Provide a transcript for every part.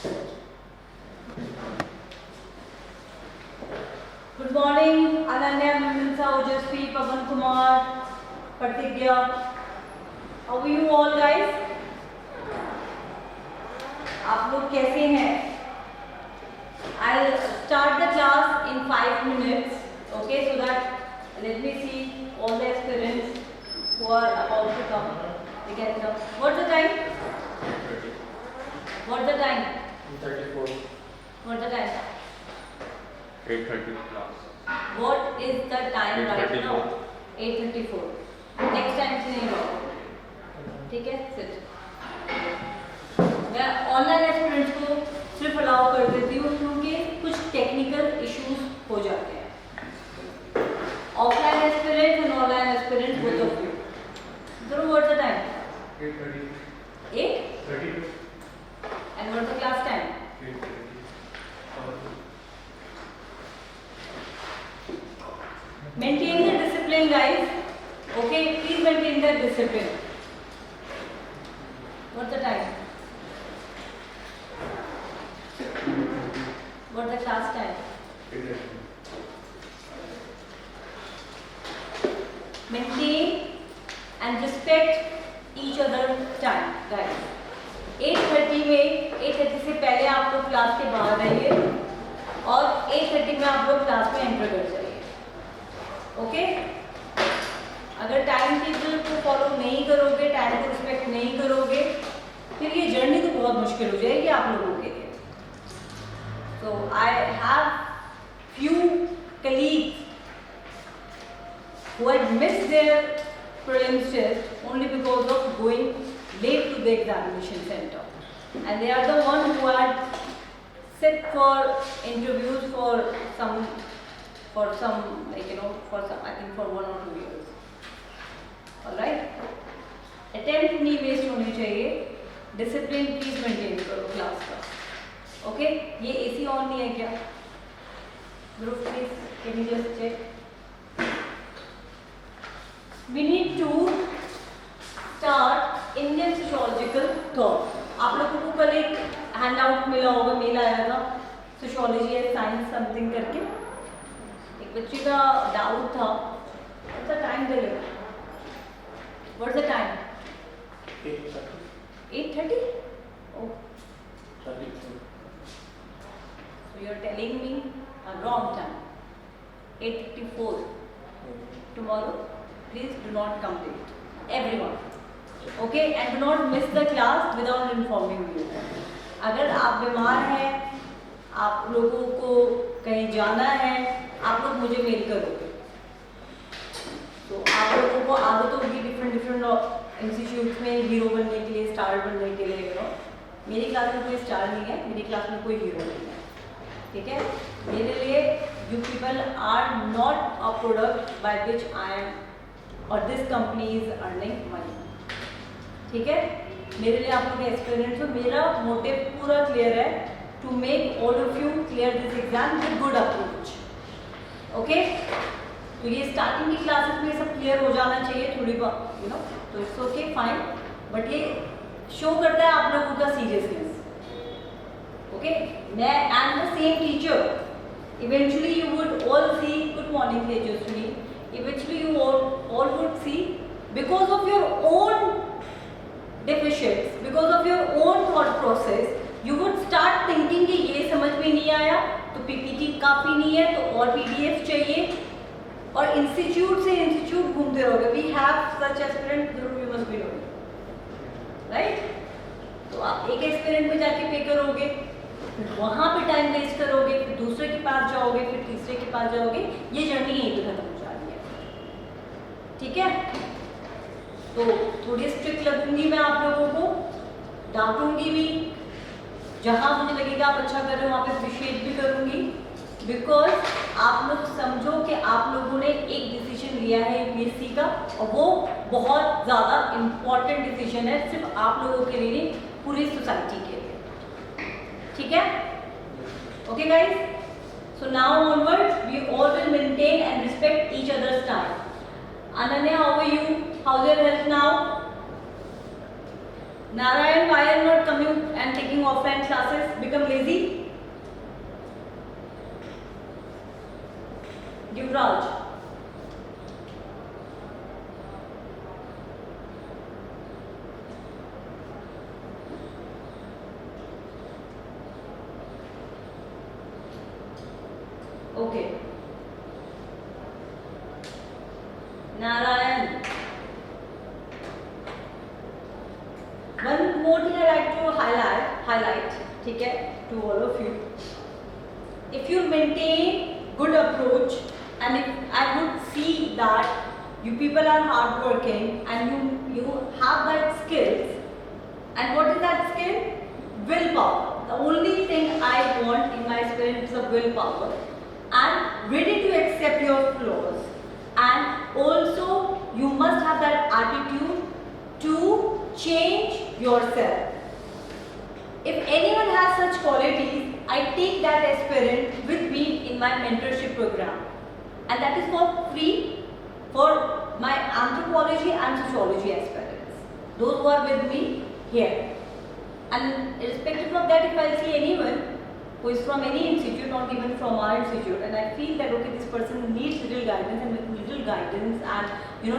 Good morning, Ananya, Mimsa, Ojasvi, Pavan Kumar, Pratigya. How are you all guys? आप लोग कैसे हैं? I'll start the class in 5 minutes. Okay, so that let me see all the aspirants who are about to come. They can come. What's the time? 8:30. What's the time? 34. What's the time? 8:30 class. What is the time right now? 8:34. 8:34. Next time से नहीं होगा. ठीक है? Sit. मैं online aspirants को सिर्फ allow कर देती हूँ क्योंकि कुछ टेक्निकल इश्यूज हो जाते हैं. Offline aspirants and online aspirants both of you. So what's the time? 8:30. 8? 32. And what's the class time? 8:30. Maintain the discipline, guys. Okay, please maintain the discipline. What's the time? What's the class time? 8:30. Maintain and respect each other time, guys. 8:30 में 8:30 से पहले आप लोग class के बाहर रहिए और 8:30 में आप लोग क्लास में एंटर कर जाइए. ओके? अगर टाइम टेबल को फॉलो नहीं करोगे, टाइम को रिस्पेक्ट नहीं करोगे, फिर ये जर्नी तो बहुत मुश्किल हो जाएगी आप लोगों के लिए. So I have few colleagues who had missed their prelims test only because of going late to the examination center, and they are the one who had sit for interviews for some like for some I think for 1 or 2 years. All right, attempt नहीं waste होनी चाहिए. Discipline please maintain करो class का. Okay, ये AC on नहीं है क्या? Group please can you just check. We need to start Indian sociological thought. आप लोगों को कल एक हैंड आउट मिला होगा, मेल आया था सोशियोलॉजी एंड साइंस समथिंग करके. एक बच्चे का डाउट था. अच्छा time they low. What's the time? 8:30. Oh, so you are telling me a wrong time. 8:54. Tomorrow, please do not come late. Everyone. Okay, and do not miss the class without informing you. अगर आप बीमार हैं, आप लोगों को कहीं जाना है, आप लोग मुझे मेल करोगे. तो आप लोगों को आदत होगी डिफरेंट इंस्टीट्यूट में हीरो बनने के लिए, स्टार बनने के लिए. मेरी क्लास में कोई स्टार नहीं है, मेरी क्लास में कोई हीरो नहीं है. ठीक है? मेरे लिए you people are not a product by which I am or this company is earning money. ठीक है? मेरे लिए आप लोग एक्सपीरियंस हो. मेरा मोटिव पूरा क्लियर है, to make all of you clear this exam with good approach. Okay, तो ये स्टार्टिंग की क्लासेस में सब क्लियर हो जाना चाहिए थोड़ी बहुत, तो इट्स ओके फाइन. बट ये शो करता है आप लोगों का सीरियसनेस. ओके, मैं am the same teacher. Eventually you would all see, good morning Tejaswini, eventually you all would see because of your own deficits, because of your own thought process, you would start thinking कि ये समझ में नहीं आया तो PPT काफ़ी नहीं है तो और पीडीएफ चाहिए, और इंस्टीट्यूट से इंस्टीट्यूट घूमते रहोगे. We have such aspirant group, you must be knowing, right? तो आप एक एक्सपेरिमेंट में जाके पे करोगे, फिर वहाँ पे टाइम वेस्ट करोगे, फिर दूसरे के पास जाओगे, फिर तीसरे के पास जाओगे. ये जर्नी यहीं पे खत्म हो जा रही है. ठीक है? तो थोड़ी स्ट्रिक्ट लगूंगी मैं आप लोगों को, डांटूंगी भी. जहाँ मुझे लगेगा आप अच्छा कर रहे हो वहाँ पे अप्रिशिएट भी करूंगी. बिकॉज आप लोग समझो कि आप लोगों ने एक डिसीजन लिया है यूपीएससी का, और वो बहुत ज़्यादा इम्पॉर्टेंट डिसीजन है, सिर्फ आप लोगों के लिए नहीं, पूरी सोसाइटी के लिए. ठीक है? Okay guys, so now onwards we all will maintain and respect each others time. Ananya, how are you? How's your health now? Narayan, why are you not coming and taking offline classes? Become lazy? Yuvraj. Okay. Narayan. One more thing I like to highlight, ठीक है, to all of you. If you maintain good approach, and if I would see that you people are hardworking and you have that skills, and what is that skill? Willpower. The only thing I want in my students is a willpower, and ready to accept your flaws, and also you must have that attitude to change yourself. If anyone has such qualities, I take that aspirant with me in my mentorship program, and that is for free for my anthropology and sociology aspirants, those who are with me here. And irrespective of that, if I see anyone who is from any institute, not even from our institute, and I feel that okay, this person needs little guidance, and with little guidance and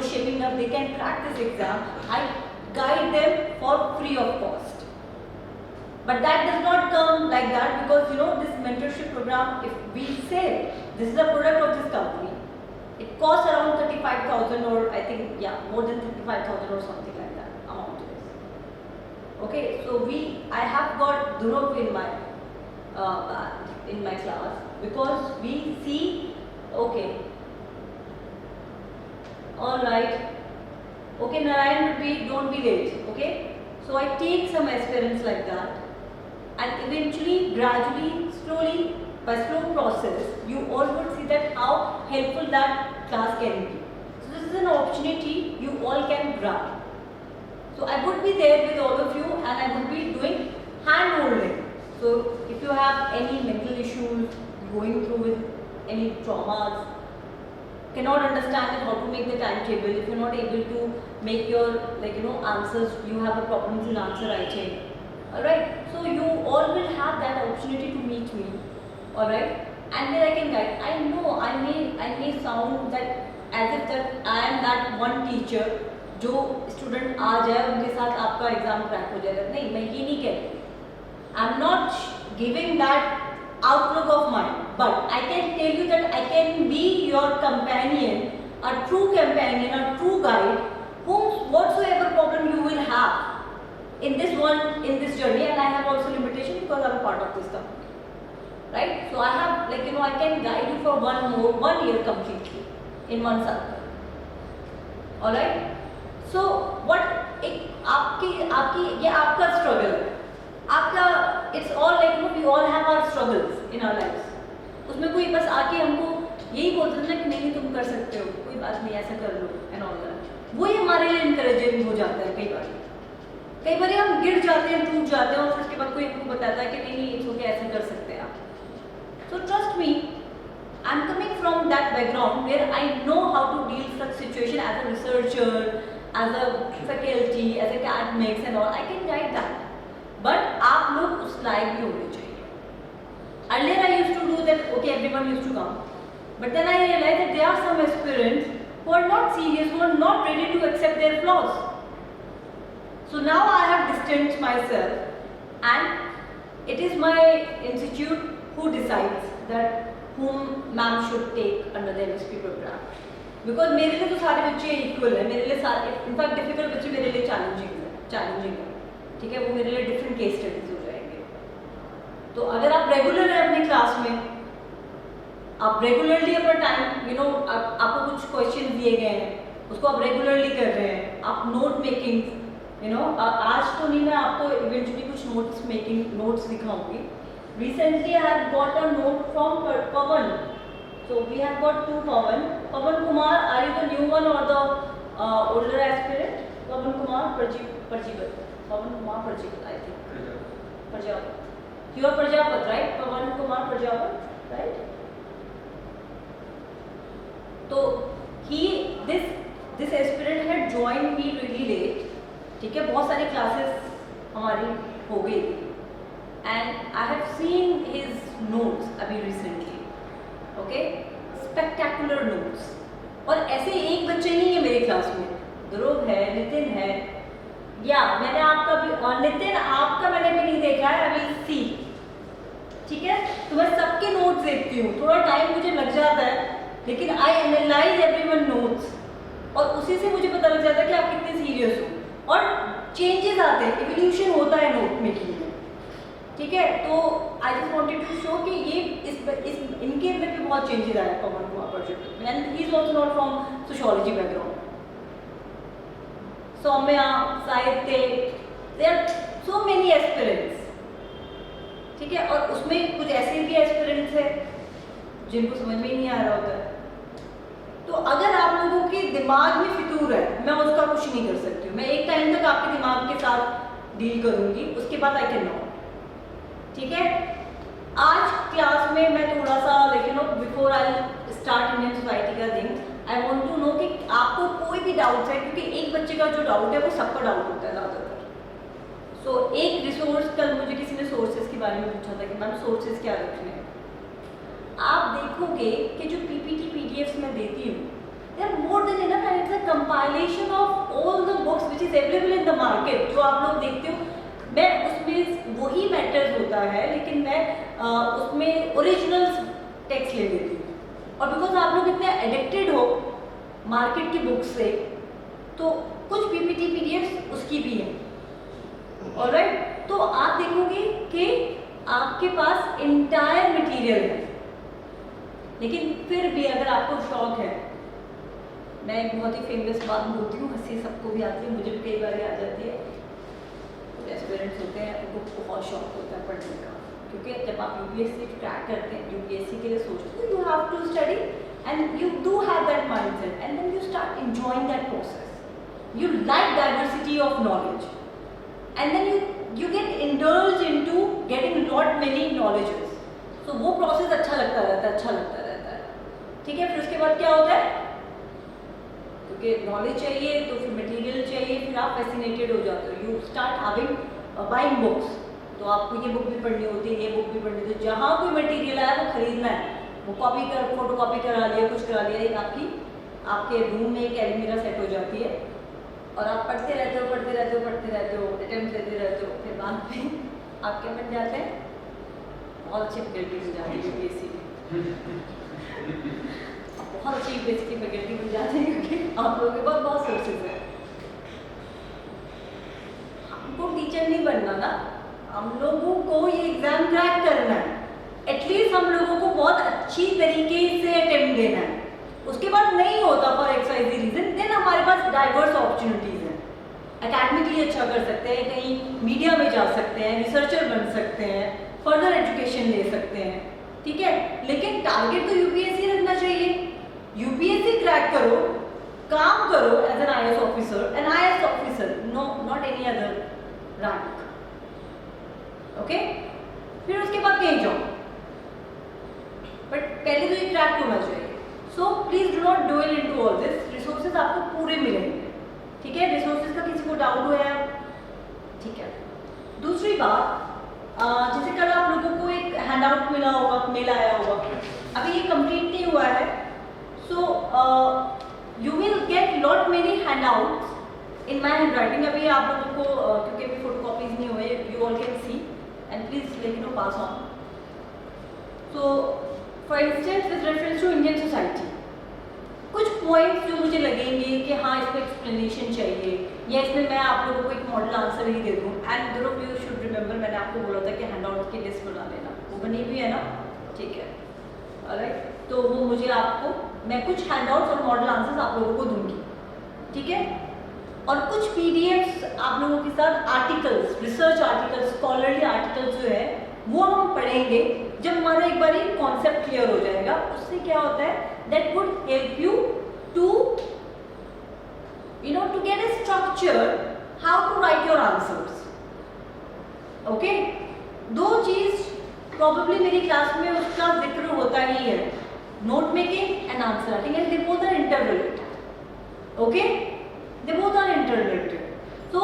shaping up, they can crack this exam, I guide them for free of cost. But that does not come like that, because this mentorship program, if we say this is a product of this company, it costs around 35,000, or I think more than 35,000 or something like that amount is. Okay, so I have got Dhruv in my class, because we see, okay, all right, okay, Narayan, don't be late, okay. So I take some aspirants like that, and eventually, gradually, slowly, by slow process, you all would see that how helpful that class can be. So this is an opportunity you all can grab. So I would be there with all of you, and I would be doing hand holding. So if you have any mental issues, going through with any traumas, cannot understand how to make the timetable, if you're not able to make your answers, you have a problem with answer writing. Alright, so you all will have that opportunity to meet me. Alright, and then I can guide. I know I may sound that as if that I am that one teacher जो student आ जाए उनके साथ आपका exam crack हो जाएगा, नहीं, मैं ये नहीं कहती. I am not giving that outlook of mine, but I can tell you that I can be your companion, a true companion, a true guide, whatsoever problem you will have in this journey, and I have also limitation because I'm a part of this company, right? So I have I can guide you for 1 year completely in one circle. All right? So what ये आपका struggle है. आपका it's all we all have our struggles in our lives. उसमें कोई बस आके हमको यही बोलते हैं कि नहीं तुम कर सकते हो, कोई बात नहीं, ऐसा कर लो and all that. वो ही हमारे लिए encouraging हो जाता है कई बार हम गिर जाते हैं, टूट जाते हैं, और फिर उसके बाद कोई हमको बताता है कि नहीं it's okay, ऐसा कर सकते हैं आप. So trust me, I'm coming from that background where I know how to deal with such situation as a researcher, as a faculty, as academics and all. I can guide that. But आप लोग उस लायक भी होने चाहिए. Earlier I used to do that, okay, everyone used to come. But then I realized that there are some aspirants who are not serious, who are not ready to accept their flaws. So now I have distanced myself, and it is my institute who decides that whom ma'am should take under the MSP program. Because मेरे लिए तो सारे बच्चे equal है, मेरे लिए सारे, in fact difficult बच्चे मेरे लिए challenging है. ठीक है, वो मेरे लिए डिफरेंट केस स्टडीज हो जाएंगे. तो अगर आप रेगुलर हैं अपनी क्लास में, आप रेगुलरली अपना टाइम आपको कुछ क्वेश्चन दिए गए हैं, उसको आप रेगुलरली कर रहे हैं, आप नोट मेकिंग आज तो नहीं, मैं आपको इवेंचुअली कुछ नोट्स दिखाऊंगी. Recently I have got a note from Pawan. So we have got 2 Pawan Kumar. Are you the new one or the older aspirant? Pawan Kumar Parjipat. Pawan Kumar Parjipat, I think. Parjapat. You are Parjapat, right? Pawan Kumar Parjapat, right? So this aspirant had joined me really late. ठीक है, बहुत सारी classes हमारी हो गई थी and I have seen his notes अभी recently, okay, spectacular notes. और ऐसे एक बच्चे नहीं है मेरी क्लास में, ध्रुव है, नितिन है, या मैंने आपका भी, और नितिन आपका मैंने भी नहीं देखा है, अभी सी, ठीक है। तो मैं सबके नोट्स देखती हूँ, थोड़ा टाइम मुझे लग जाता है, लेकिन आई एनालाइज एवरीवन नोट्स, और उसी से मुझे पता लग जाता है कि आप कितने सीरियस हो। और चेंजेस आते हैं, इवोल्यूशन होता है नोट मेकिंग में, ठीक है। तो I just wanted to show कि ये इस इनके में भी बहुत चेंजेस आए पवन कुमार प्रोजेक्ट में, and he is also not from sociology background. Saumya, Sahitya, there are so many aspirants, ठीक है। और उसमें कुछ ऐसे भी एस्पिरेंट्स है जिनको समझ में ही नहीं आ रहा होता है। तो अगर आप लोगों के दिमाग में फितूर है, मैं उसका कुछ नहीं कर सकती हूँ, मैं एक टाइम तक आपके दिमाग के साथ डील करूंगी, उसके बाद आई कैन नॉट, ठीक है। आज क्लास में मैं थोड़ा सा, लेकिन before I start Indian society का thing, I want to know कि आपको कोई भी डाउट है, क्योंकि एक बच्चे का जो डाउट है वो सबका डाउट होता है ज़्यादातर। सो एक रिसोर्स, कल मुझे किसी ने सोर्सेज के बारे में पूछा था कि मैम सोर्सेज क्या रखने हैं। आप देखोगे कि जो पीपीटी पीडीएफ्स मैं देती हूँ, they are more than enough, and it's a compilation of all the books which is available in the market. जो आप लोग देखते हो, मैं उसमें वही मैटर्स होता है, लेकिन मैं उसमें ओरिजिनल टेक्स्ट ले लेती हूँ। और बिकॉज आप लोग इतने एडिक्टेड हो मार्केट की बुक्स से, तो कुछ पीपीटी पीडीएफ्स उसकी भी है, ऑलराइट। तो आप देखोगे कि आपके पास इंटायर मटेरियल है, लेकिन फिर भी अगर आपको शौक है, मैं एक बहुत ही फेमस बात बोलती हूँ, हंसी सबको भी आती है, मुझे भी कई बार आ जाती है। एस्पिरेंट्स होते हैं, उनको बहुत शौक होता है पढ़ने का, क्योंकि जब आप यूपीएससी क्रैक करते हैं, यूपीएससी के लिए सोचते हो, you have to study and you do have that mindset, and then you start enjoying that process, you like diversity of knowledge, and then you get indulged into getting lot many knowledges, so वो process अच्छा लगता रहता है, ठीक है। फिर उसके बाद क्या होता है, क्योंकि नॉलेज चाहिए तो फिर मटेरियल चाहिए, फिर आप फैसिनेटेड हो जाते हो, you start having buying books. तो आपको ये बुक भी पढ़नी होती है, ये बुक भी पढ़नी होती है, जहाँ कोई मटेरियल आया वो खरीदना है, वो कॉपी कर, फोटो कॉपी करा लिया, कुछ करा लिया, एक आपके रूम में एक एलमीरा सेट हो जाती है, और आप पढ़ते रहते हो, अटेम्प्ट देते रहते हो, फिर बाद में आप क्या बन जाते हैं, बहुत अच्छी फैकल्टी बन जाती है यूपीएससी में, बहुत अच्छी यूपीएससी की फैकल्टी बन जाती है, क्योंकि आप लोगों के पास बहुत सोर्सेज है। हमको टीचर नहीं बनना ना, हम लोगों को ये एग्जाम क्रैक करना है, एटलीस्ट हम लोगों को बहुत अच्छी तरीके से अटेम्प्ट देना है। उसके बाद नहीं होता फॉर एक्सवाइजी रीजन, देन हमारे पास डाइवर्स अपॉर्चुनिटीज हैं, एकेडमिकली अच्छा कर सकते हैं, कहीं मीडिया में जा सकते हैं, रिसर्चर बन सकते हैं, फर्दर एजुकेशन ले सकते हैं, ठीक है। लेकिन टारगेट तो यूपीएससी रखना चाहिए, यूपीएससी क्रैक करो, काम करो as an IAS officer, an IAS officer, no not any other rank, okay. फिर उसके बाद कहीं जाओ, बट पहले तो ये क्रैक होना चाहिए। So please do not dwell into all this, resources आपको पूरे मिलेंगे, ठीक है। रिसोर्सेज का किसी को डाउट हुआ है, ठीक है। दूसरी बात, जैसे कल आप लोगों को एक हैंडआउट मिला होगा, मेल आया होगा, अभी ये कंप्लीट नहीं हुआ है, सो you will get lot many handouts in my handwriting. अभी आप लोगों को क्योंकि अभी फोटो कॉपीज नहीं हुए, you all can see and please let me know pass on. So for instance with reference to Indian society, कुछ पॉइंट्स जो मुझे लगेंगे कि हाँ इसमें एक्सप्लेनेशन चाहिए, या इसमें मैं आप लोगों को एक मॉडल आंसर ही दे दूँ। एंड दोनों यू शुड रिमेंबर, मैंने आपको बोला था कि हैंडआउट की लिस्ट बना लेना, वो बनी हुई है ना, ठीक है, ऑलराइट। तो वो मुझे आपको, मैं कुछ हैंडआउट्स और मॉडल आंसर्स आप लोगों को दूंगी, ठीक है। और कुछ पीडीएफ्स आप लोगों के साथ, articles, research articles, scholarly articles जो है वो हम पढ़ेंगे जब हमारा एक बार कॉन्सेप्ट क्लियर हो जाएगा। उससे क्या होता है, that would help you to to get a structure how to write your answers, okay। दो चीज probably मेरी क्लास में उसका जिक्र होता ही है, note making and answer writing, and they both are interrelated, okay, they both are interrelated। तो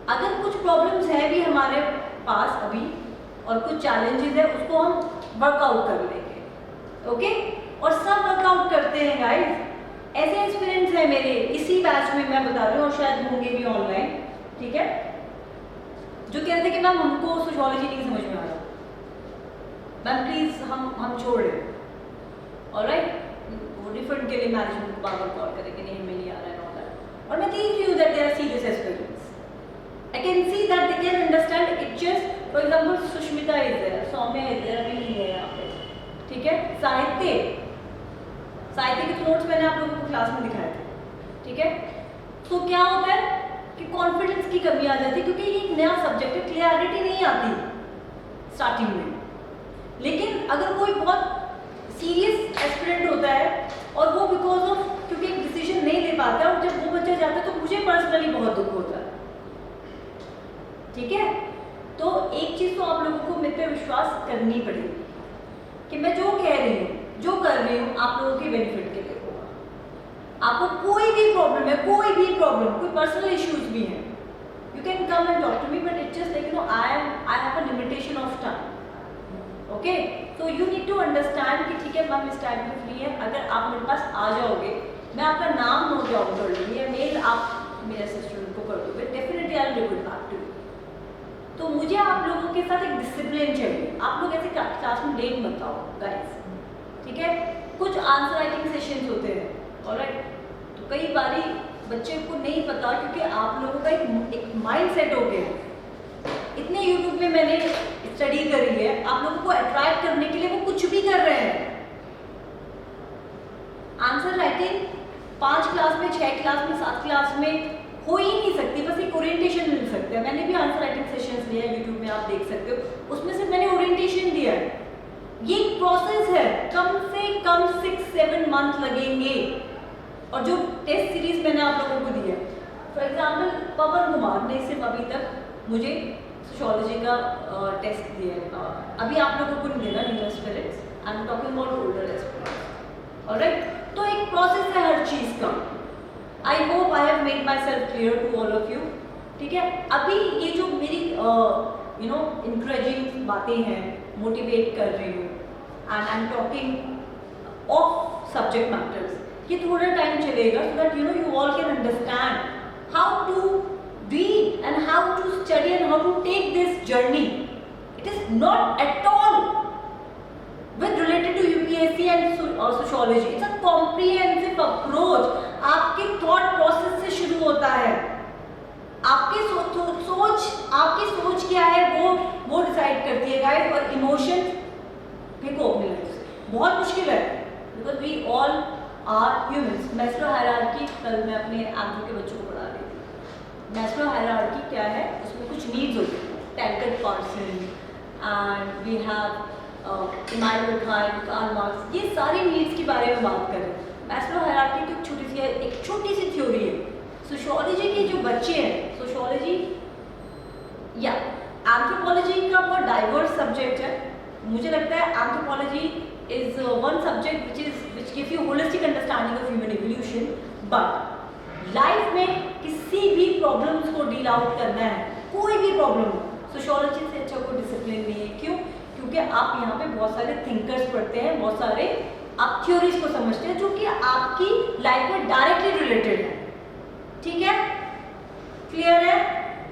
अगर कुछ प्रॉब्लम्स हैं भी हमारे पास अभी और कुछ चैलेंजेस है, उसको हम वर्कआउट कर लेंगे। ओके, और सब वर्कआउट करते हैं गाइस। ऐसे एक्सपीरियंस है मेरे इसी बैच में, मैं बता रही हूँ, और शायद होंगे भी ऑनलाइन, ठीक है, जो कह रहे थे कि मैम हमको सोशियोलॉजी नहीं समझ में आ रहा, मैम प्लीज हम छोड़ रहे हैं। ऑलराइट, वो रिफंड के लिए मैनेजमेंट को बार बार कॉल करें कि नहीं हमें नहीं आ रहा है ऑल दैट, और मैं देख रही हूँ that they are serious aspirants. I can see that they can understand it. Just for example Sushmita is there, Saumya is there, अभी नहीं है यहाँ पे, ठीक है। साहित्य के नोट्स मैंने आप लोगों को क्लास में दिखाए थे, ठीक है। तो क्या होता है कि कॉन्फिडेंस की कमी आ जाती है, क्योंकि ये एक नया सब्जेक्ट है, क्लियरिटी नहीं आती स्टार्टिंग में। लेकिन अगर कोई बहुत सीरियस एस्पिरेंट होता है और वो बिकॉज ऑफ क्योंकि एक डिसीजन नहीं ले पाता, और जब वो बच्चा जाता है तो मुझे पर्सनली बहुत दुख होता है, ठीक है। तो एक चीज तो आप लोगों को मेरे पे विश्वास करनी पड़ेगी कि मैं जो कह रही हूँ, जो कर रही हूँ, आप लोगों के बेनिफिट के लिए होगा। आपको कोई भी प्रॉब्लम है, कोई पर्सनल इश्यूज भी हैं, you can come and talk to me, but it's just like you know I have a limitation of time. Okay, तो यू नीड टू अंडरस्टैंड कि ठीक है मैम इस टाइम पे फ्री है, अगर आप मेरे पास आ जाओगे, मैं आपका नाम नोट डाउन कर लूँगी या मेल आप मेरे असिस्टेंट को कर दोगे, definitely I will report back to you. तो मुझे आप लोगों के साथ एक डिसिप्लिन चाहिए। आप लोग ऐसे क्लास में लेट मत आओ गाइस, ठीक है। कुछ आंसर राइटिंग सेशंस होते हैं, ऑलराइट, तो कई बारी बच्चे को नहीं पता, क्योंकि आप लोगों का एक माइंड सेट हो गया है। इतने यूट्यूब में मैंने स्टडी करी है, आप लोगों को अट्रैक्ट करने के लिए वो कुछ भी कर रहे हैं। आंसर राइटिंग 5 क्लास में, 6 क्लास में, 7 क्लास में हो ही नहीं सकती, बस एक ओरिएंटेशन मिल सकता है। मैंने भी आंसर राइटिंग सेशंस लिया है यूट्यूब में, आप देख सकते हो, उसमें से मैंने ओरिएंटेशन दिया है। ये एक प्रोसेस है, कम से कम 6-7 मंथ लगेंगे। और जो टेस्ट सीरीज मैंने आप लोगों को दी है, फॉर एग्जाम्पल पवन कुमार ने सिर्फ अभी तक मुझे सोशियोलॉजी का टेस्ट दिया है, अभी आप लोगों को नहीं देना, new aspirants, I am talking about older aspirants, alright. तो एक प्रोसेस है हर चीज़ का। I hope I have made myself clear to all of you, ठीक है। अभी ये जो मेरी यू नो इंकरेजिंग बातें हैं, मोटिवेट कर रही हूँ, and I am talking of subject matters, ये थोड़ा टाइम चलेगा, so that you know you all can understand how to read and how to study and how to take this journey. It is not at all with related to UPSC and sociology. It's a comprehensive approach. आपके thought process से शुरू होता है, आपकी सोच क्या है वो डिसाइड करती है गाइस। और इमोशन फेंको अपने लाइफ से, बहुत मुश्किल है, because we all are humans. Maslow hierarchy कल मैं अपने एंथ्रो के बच्चों को पढ़ा रही थी। मैस्लो हायरार्की क्या है, उसमें कुछ नीड्स होती हैं, Talcott Parson and we have Emmanuel Kant, Karl Marx, ये सारी नीड्स के बारे में बात करें। मैस्लो हायरार्की की एक छोटी सी थ्योरी है। सोशियोलॉजी के जो बच्चे हैं, सोशियोलॉजी या एंथ्रोपोलॉजी का बहुत डाइवर्स सब्जेक्ट है। मुझे लगता है anthropology is one subject which gives you holistic understanding of human evolution, but life में किसी भी प्रॉब्लम्स को डील आउट करना है, कोई भी प्रॉब्लम हो, सोशियोलॉजी से अच्छा कोई डिसिप्लिन नहीं है। क्यों? क्योंकि आप यहाँ पे बहुत सारे थिंकर्स पढ़ते हैं, बहुत सारे आप थ्योरीज को समझते हैं जो कि आपकी लाइफ में डायरेक्टली रिलेटेड है, ठीक है, क्लियर है।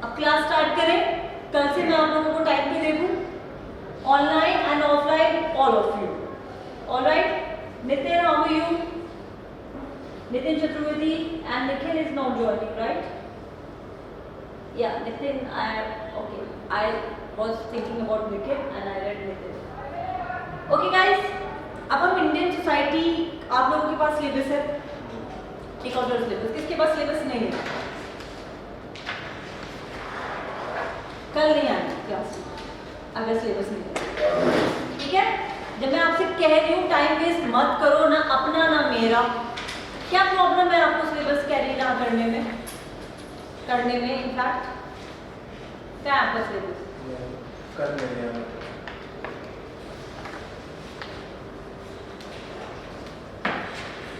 अब क्लास स्टार्ट करें। कल से मैं आप लोगों को टाइम पे देखूँ, online and offline, all of you, alright. Nitin, how are you? Nitin Chaturvedi and Nikhil is not joining, right? Yeah, Nitin, I was thinking about Nikhil and I read Nitin. Okay guys, अब हम Indian society, आप लोगों के पास syllabus है, ठीक है, syllabus किसके पास syllabus नहीं है? कल नहीं आना क्लास में अगर सिलेबस नहीं है, ठीक है। जब मैं आपसे कह रही हूँ टाइम वेस्ट मत करो, ना अपना ना मेरा। क्या प्रॉब्लम है आपको सिलेबस कैरी ना करने में इनफैक्ट क्या है आपका सिलेबस करने में?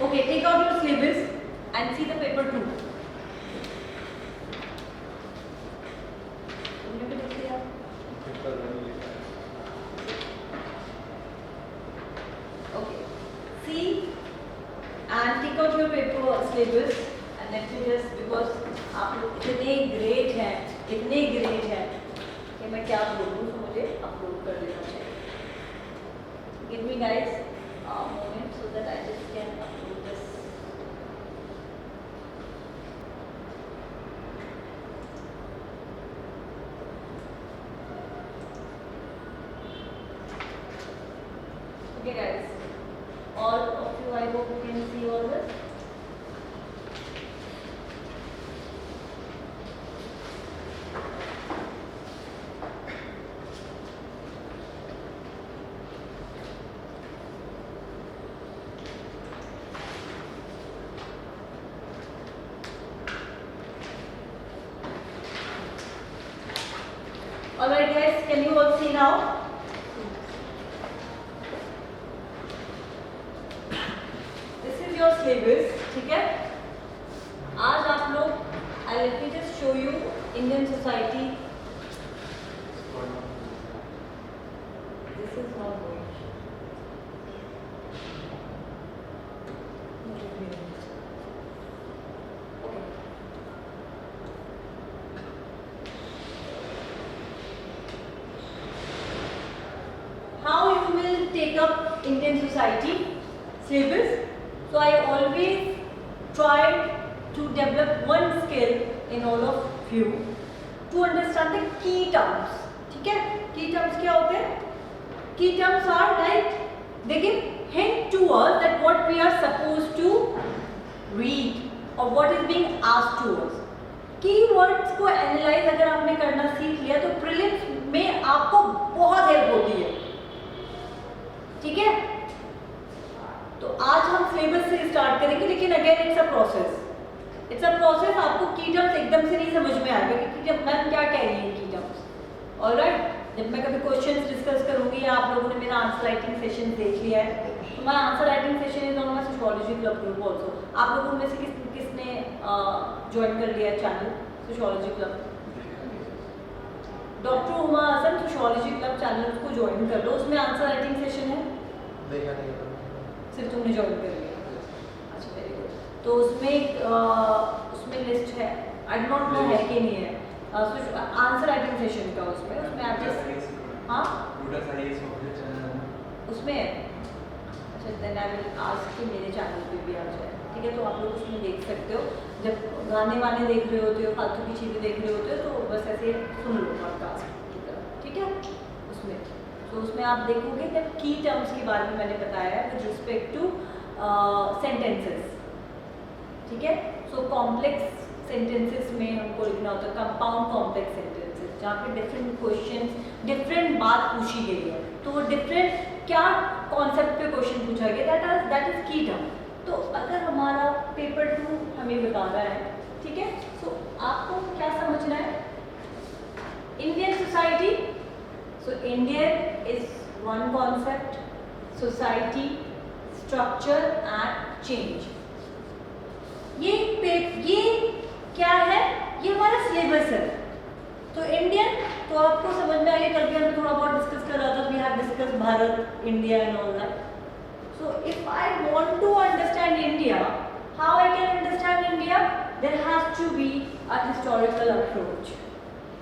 Okay, take out your syllabus and see the paper 2। take out your paper syllabus and let me just, because आप लोग इतने ग्रेट हैं कि मैं क्या बोलूँ, तो मुझे अपलोड कर देना चाहिए. Give me guys a moment so that I just can upload this. Okay guys, all of you, I hope you can see all this. Alright guys, can you all see now? This is your syllabus, ठीक है? आज आप लोग, let me just show you Indian society. This is not going. Okay. How you will take up Indian society syllabus? So I always try to develop one skill in all of you to understand the key terms. ठीक है? Key terms क्या होते हैं? Key terms are like they give hint to us that what we are supposed to read or what is being asked to us. Keywords को analyze अगर आपने करना सीख लिया तो prelims में आपको बहुत हेल्प होती है. ठीक है? तो आज हम सिलेबस से स्टार्ट करेंगे, लेकिन अगेन इट्स अ प्रोसेस. आपको की टर्म्स एकदम से नहीं समझ में आएगा कि जब मैम क्या कह रही है की टर्म्स. ऑलराइट, जब मैं कभी क्वेश्चंस डिस्कस करूंगी या आप लोगों ने मेरा आंसर राइटिंग सेशन देख लिया है, तो मैं answer writing session is on my sociology club group also. आप लोगों में से किसने ज्वाइन कर लिया channel sociology club? Doctor Uma Hasan sociology club channel को ज्वाइन कर लो. उसमें आंसर राइटिंग सेशन है, सिर्फ तुमने ज्वाइन कर लिया. अच्छा, वेरी गुड. तो उसमें लिस्ट है, आई डोंट नॉट नो है कि नहीं है आंसर राइटिंग सेशन का. उसमें आप जस्ट हाँ उसमें है. अच्छा, देन आई विल आस्क कि मेरे चैनल पे भी आ जाए. ठीक है, तो आप लोग उसमें देख सकते हो. जब गाने वाने देख रहे होते हो, फालतू की चीज़ें देख रहे होते हो, तो बस ऐसे सुन लो पॉडकास्ट की तरह. ठीक है, उसमें आप देखोगे कि की टर्म्स के बारे में मैंने बताया है विद रिस्पेक्ट टू सेंटेंसेस. ठीक है, सो कॉम्प्लेक्स सेंटेंसेस में हमको लिखना होता है कंपाउंड कॉम्प्लेक्स सेंटेंसेस, जहाँ पे डिफरेंट क्वेश्चंस, डिफरेंट बात पूछी गई है, तो वो डिफरेंट क्या कॉन्सेप्ट पे क्वेश्चन पूछा गया, दैट इज की टर्म. तो अगर हमारा पेपर 2 हमें बताना है, ठीक है, तो आपको क्या समझना है? Indian society. So Indian is one concept, society, structure and change. ये क्या है? ये हमारा सिलेबस है. तो इंडियन तो आपको समझ में आ गया. कल भी हमने थोड़ा बहुत डिस्कस कर रहा था. We have discuss Bharat, India and all that. So if I want to understand India, how I can understand India? There has to be a historical approach.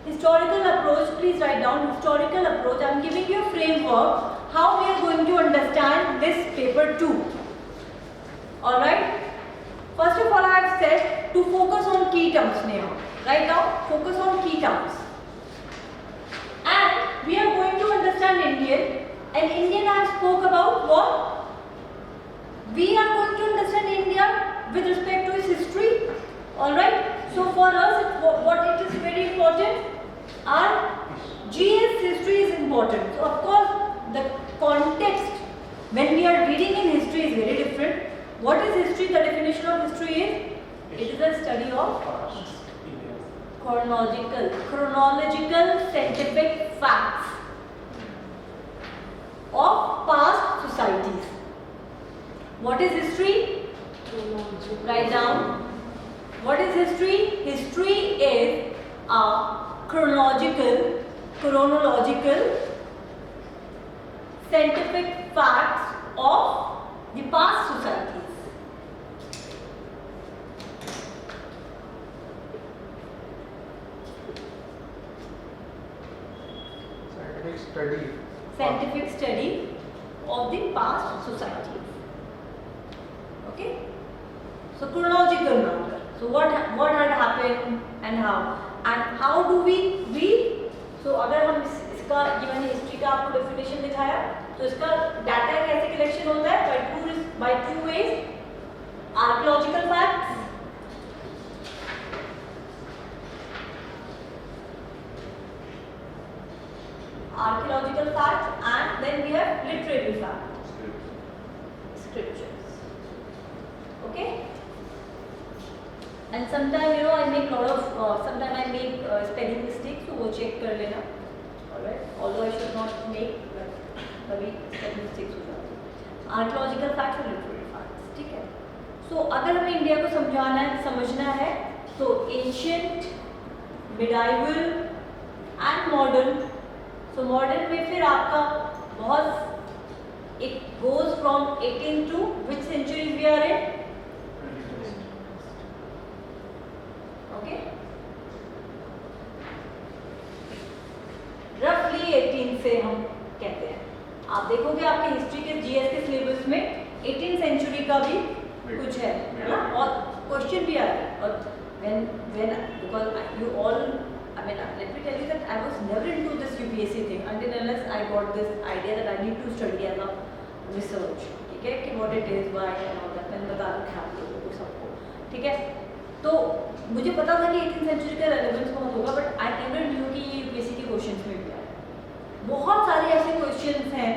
Historical approach, please write down historical approach. I am giving you a framework how we are going to understand this paper 2. Alright. First of all, I have said to focus on key terms now. Right now, focus on key terms. And we are going to understand Indian. And Indian I spoke about what? We are going to understand India with respect to its history. Alright. So for us, what it is very important, our GS history is important. So of course, the context when we are reading in history is very different. What is history? The definition of history is, it is a study of chronological scientific facts of past societies. What is history? Write down. What is history? History is a chronological scientific facts of the past societies. Study. scientific study of the past societies. Okay, so chronological manner. So what had happened and how do we so अगर हम इसका ये मैंने history का आपको definition दिखाया, तो इसका डाटा कैसे कलेक्शन होता है? by two ways: archaeological facts and then we have literary facts, scriptures. Okay, and sometimes I make sometimes I make spelling mistakes, so वो check कर लेना. Alright, although I should not make, but कभी spelling mistakes हो जाती हैं. Archaeological facts और literary facts, ठीक है. So अगर हमें इंडिया को समझना है, तो ancient, medieval and modern. So modern में फिर आपका बहुत it goes from 18 to which centuries we are in? Okay, roughly 18 से हम कहते हैं. आप देखोगे आपके हिस्ट्री के जीएस के सिलेबस में 18th सेंचुरी का भी कुछ है ना, और क्वेश्चन भी आ रहा है. और when because you all, I mean, let me tell you that I was never into this UPSC thing until unless I got this idea that I need to study as a research. ठीक है, कि what it is, why and all that. मैंने बता रखा है आप लोगों को सबको, ठीक है. तो मुझे पता था कि 18th सेंचुरी का रेलेवेंस बहुत होगा, बट आई नेवर न्यू कि ये यूपीएससी के क्वेश्चंस में भी आए. बहुत सारे ऐसे क्वेश्चंस हैं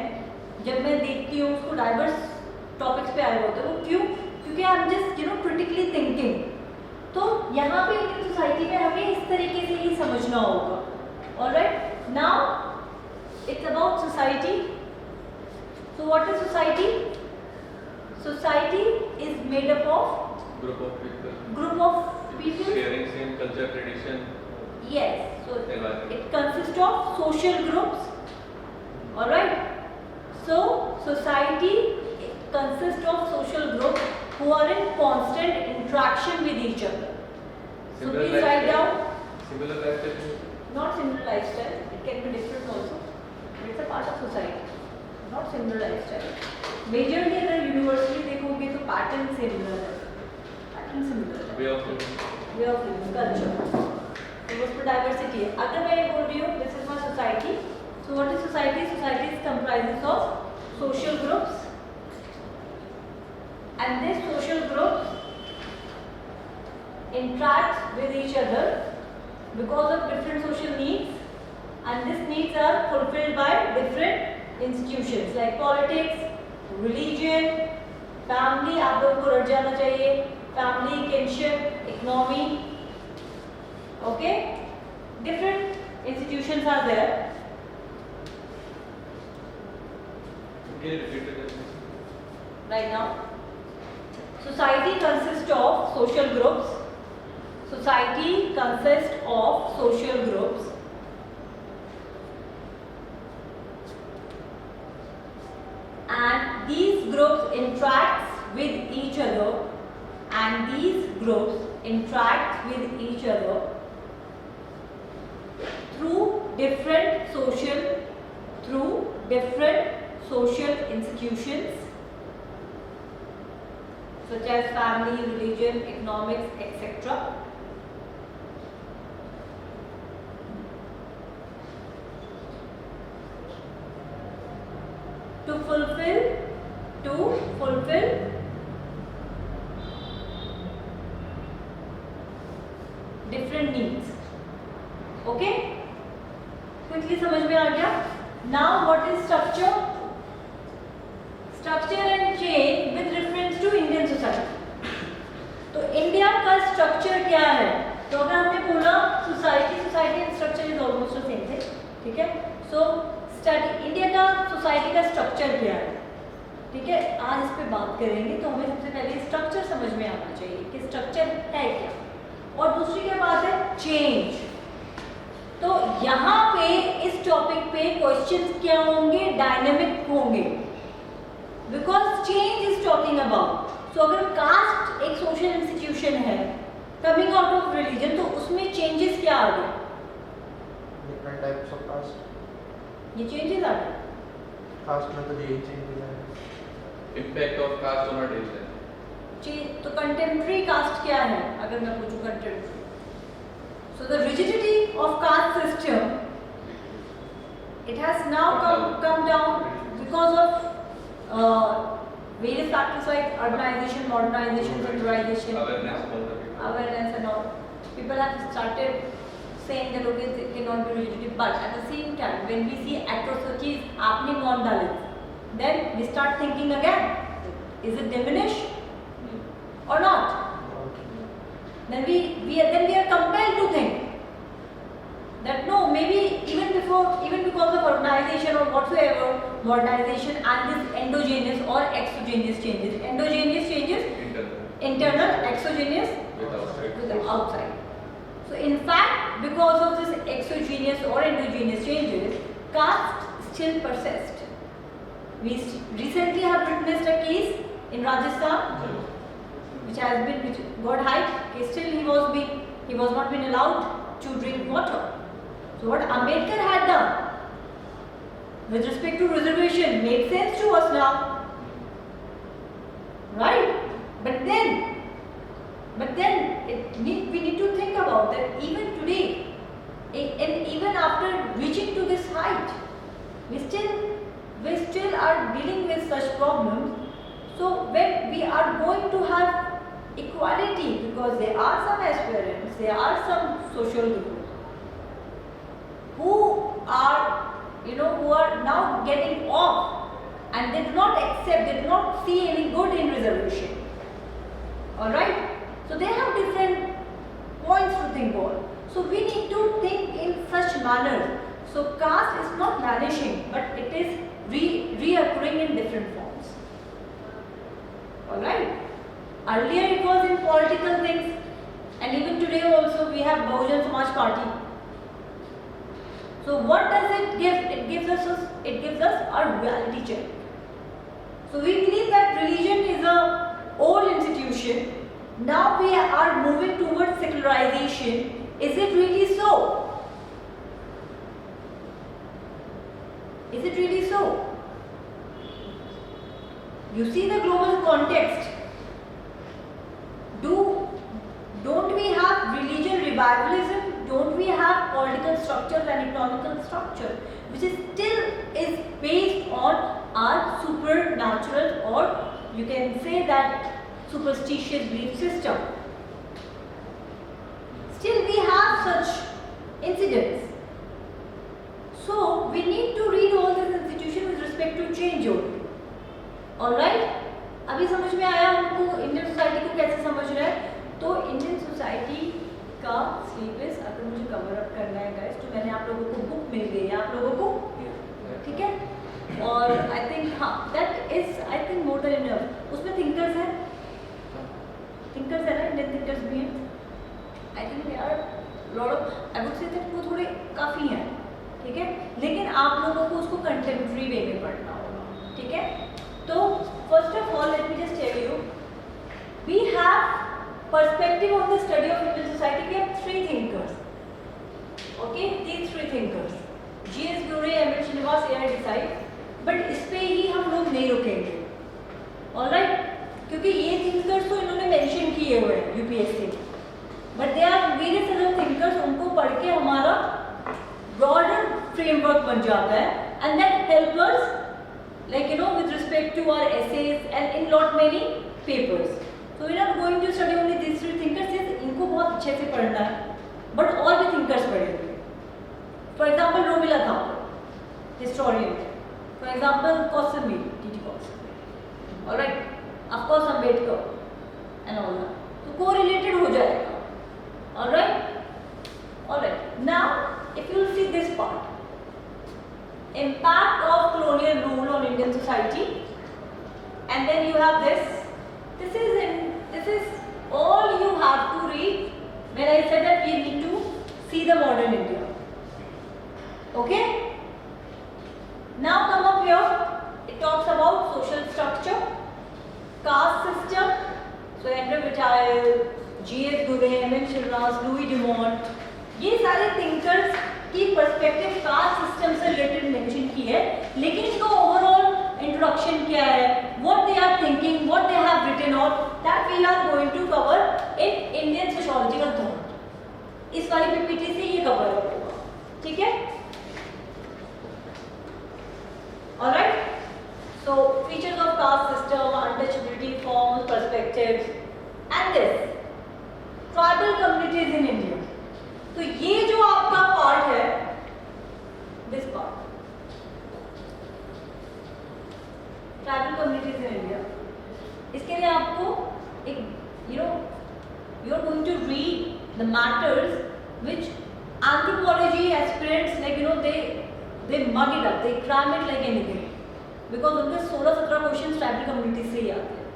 जब मैं देखती हूँ उसको डाइवर्स टॉपिक्स पे आए होते हैं. वो क्यों? क्योंकि आई एम जस्ट क्रिटिकली थिंकिंग. तो यहाँ पे इंडियन सोसाइटी में हमें इस तरीके से ही समझना होगा. Alright, now it's about society. So what is society? Society is made up of Group of people. Sharing same culture, tradition. Yes, so Environment. it consists of social groups. All right. So society consists of social groups who are in constant interaction with each other. So Similar please write lifestyle. down. Similar lifestyle. Not similar lifestyle. It can be different also. But it's a part of society. Not similar lifestyle. Majorly अगर universally देखोगे तो pattern similar है. Pattern similar है. Way of living. Way of living culture. तो उस पर diversity है. अगर मैं ये बोल रही हूँ this is my society, so what is society? Society is comprises of social groups, and this social groups interact with each other because of different social needs, and these needs are fulfilled by different institutions like politics, religion, family. आप लोगों को रट जाना चाहिए. Family, kinship, economy. Okay, different institutions are there. Okay, repeat it. Right now, society consists of social groups. Society consists of social groups and these groups interact with each other, and these groups interact with each other through different social institutions such as family, religion, economics, etc. to fulfill different needs. Okay, quickly समझ में आ गया? Now what is structure? Structure and change with reference to Indian society. तो India का structure क्या है? तो अगर हमने बोला society and structure is almost the same thing. ठीक है, सो स्टडी इंडिया का सोसाइटी का स्ट्रक्चर क्या है. ठीक है, आज इस पे बात करेंगे. तो हमें सबसे पहले स्ट्रक्चर समझ में आना चाहिए कि स्ट्रक्चर है क्या. और दूसरी क्या बात है? चेंज. तो यहाँ पे इस टॉपिक पे क्वेश्चंस क्या होंगे? डायनेमिक होंगे, because change is talking about. So अगर कास्ट एक सोशल इंस्टीट्यूशन है कमिंग आउट ऑफ रिलीजन, तो उसमें चेंजेस क्या आ गए? Different types of caste. ये चेंजेस आ गए। कास्ट में तो यही चेंज हुआ है। Impact of caste on our daily life. तो कंटेम्प्रेरी कास्ट क्या है अगर मैं पूछूं contemporary? So the rigidity of caste system, it has now come down because of various factors like urbanization, modernization, secularization, Awareness among the people. awareness and all. People have started saying that okay, it cannot be rigidity, but at the same time, when we see atrocities happening on Dalits, then we start thinking again: is it diminished or not? Then we are compelled to think that no, maybe even because of urbanization or whatsoever, modernization and this endogenous or exogenous changes, internal, exogenous With outside. to the outside. So in fact, because of this exogenous or endogenous changes, caste still persist. We recently have witnessed a case in Rajasthan, which got hyped. Still he was not been allowed to drink water. So what Ambedkar had done with respect to reservation made sense to us now, right? But then we need to think about that even today, and even after reaching to this height, we still are dealing with such problems. So when we are going to have equality, because there are some aspirants, there are some social groups who are now getting off, and they do not accept, they do not see any good in reservation. Alright? So they have different points to think on. So we need to think in such manner. So caste is not vanishing, but it is reoccurring in different forms. Alright? Earlier it was in political things, and even today also we have Bahujan Samaj Party. So what does it give? It gives us a reality check. So we believe that religion is a old institution. Now we are moving towards secularization. Is it really so? Is it really so? You see the global context. Don't we have religion revivalism? Don't we have political structures and economical structure which is still based on our supernatural, or you can say that superstitious belief system? Still we have such incidents. So we need to read all this institution with respect to change only. Alright? अभी समझ में आया हमको Indian society को कैसे समझ रहा है? तो इंडियन सोसाइटी का सिलेबस अगर मुझे कवर अप करना है गाइस, तो मैंने आप लोगों को बुक मिल गई है आप लोगों को, ठीक है? और आई थिंक हाँ, that is I think more than enough. उसमें थिंकर्स है ना, इंडियन थिंकर्स भी हैं. I think they are lot of, I would say that वो थोड़े काफ़ी हैं, ठीक है? लेकिन आप लोगों को उसको कंटेम्प्रेरी वे में पढ़ना होगा, ठीक है? तो first of all let me just tell you, we have perspective of the study of Indian society. We have three thinkers. Okay, these three thinkers, G.S. Ghurye, M.L. Srinivas, A.I. Desai. But इस पे ही हम लोग नहीं रुकेंगे, alright? क्योंकि ये thinkers तो इन्होंने mention किए हुए हैं UPSC में. But there are various other thinkers, उनको पढ़ के हमारा broader framework बन जाता है, and that helps us, like with respect to our essays and in lot many papers. So we are not going to study only these three thinkers. Yes, इनको बहुत अच्छे से पढ़ना है, but और भी thinkers पढ़ेंगे. For example, Romila Thapar, historian. For example, Kosambi, T.T. Kosambi. All right. Of course, Ambedkar and all that. तो correlated हो जाएगा. All right. All right. Now, if you see this part, impact of colonial rule on Indian society, and then you have this. This is all you have to read when I said that we need to see the modern India. Okay? Now come up here. It talks about social structure, caste system. So Andrew Vitale, G.S. Ghurye, M.N. Srinivas, Louis Dumont. ये सारे thinkers कि perspective caste system से related mention की है, लेकिन इनका overall introduction क्या है, what they are thinking, what they have written out, that we are going to cover in Indian sociological thought. इस वाली पीपीटी से ये कवर होगा, ठीक है? Alright, so features of caste system, untouchability forms, perspectives, and this tribal communities in India. तो ये जो आपका पार्ट है, this part, tribal communities in India, इसके लिए आपको एक you are going to read the matters which anthropology aspirants they mug it up, they cram it like anything. Because उनके 16-17 क्वेश्चन ट्राइबल कम्युनिटी से ही आते हैं।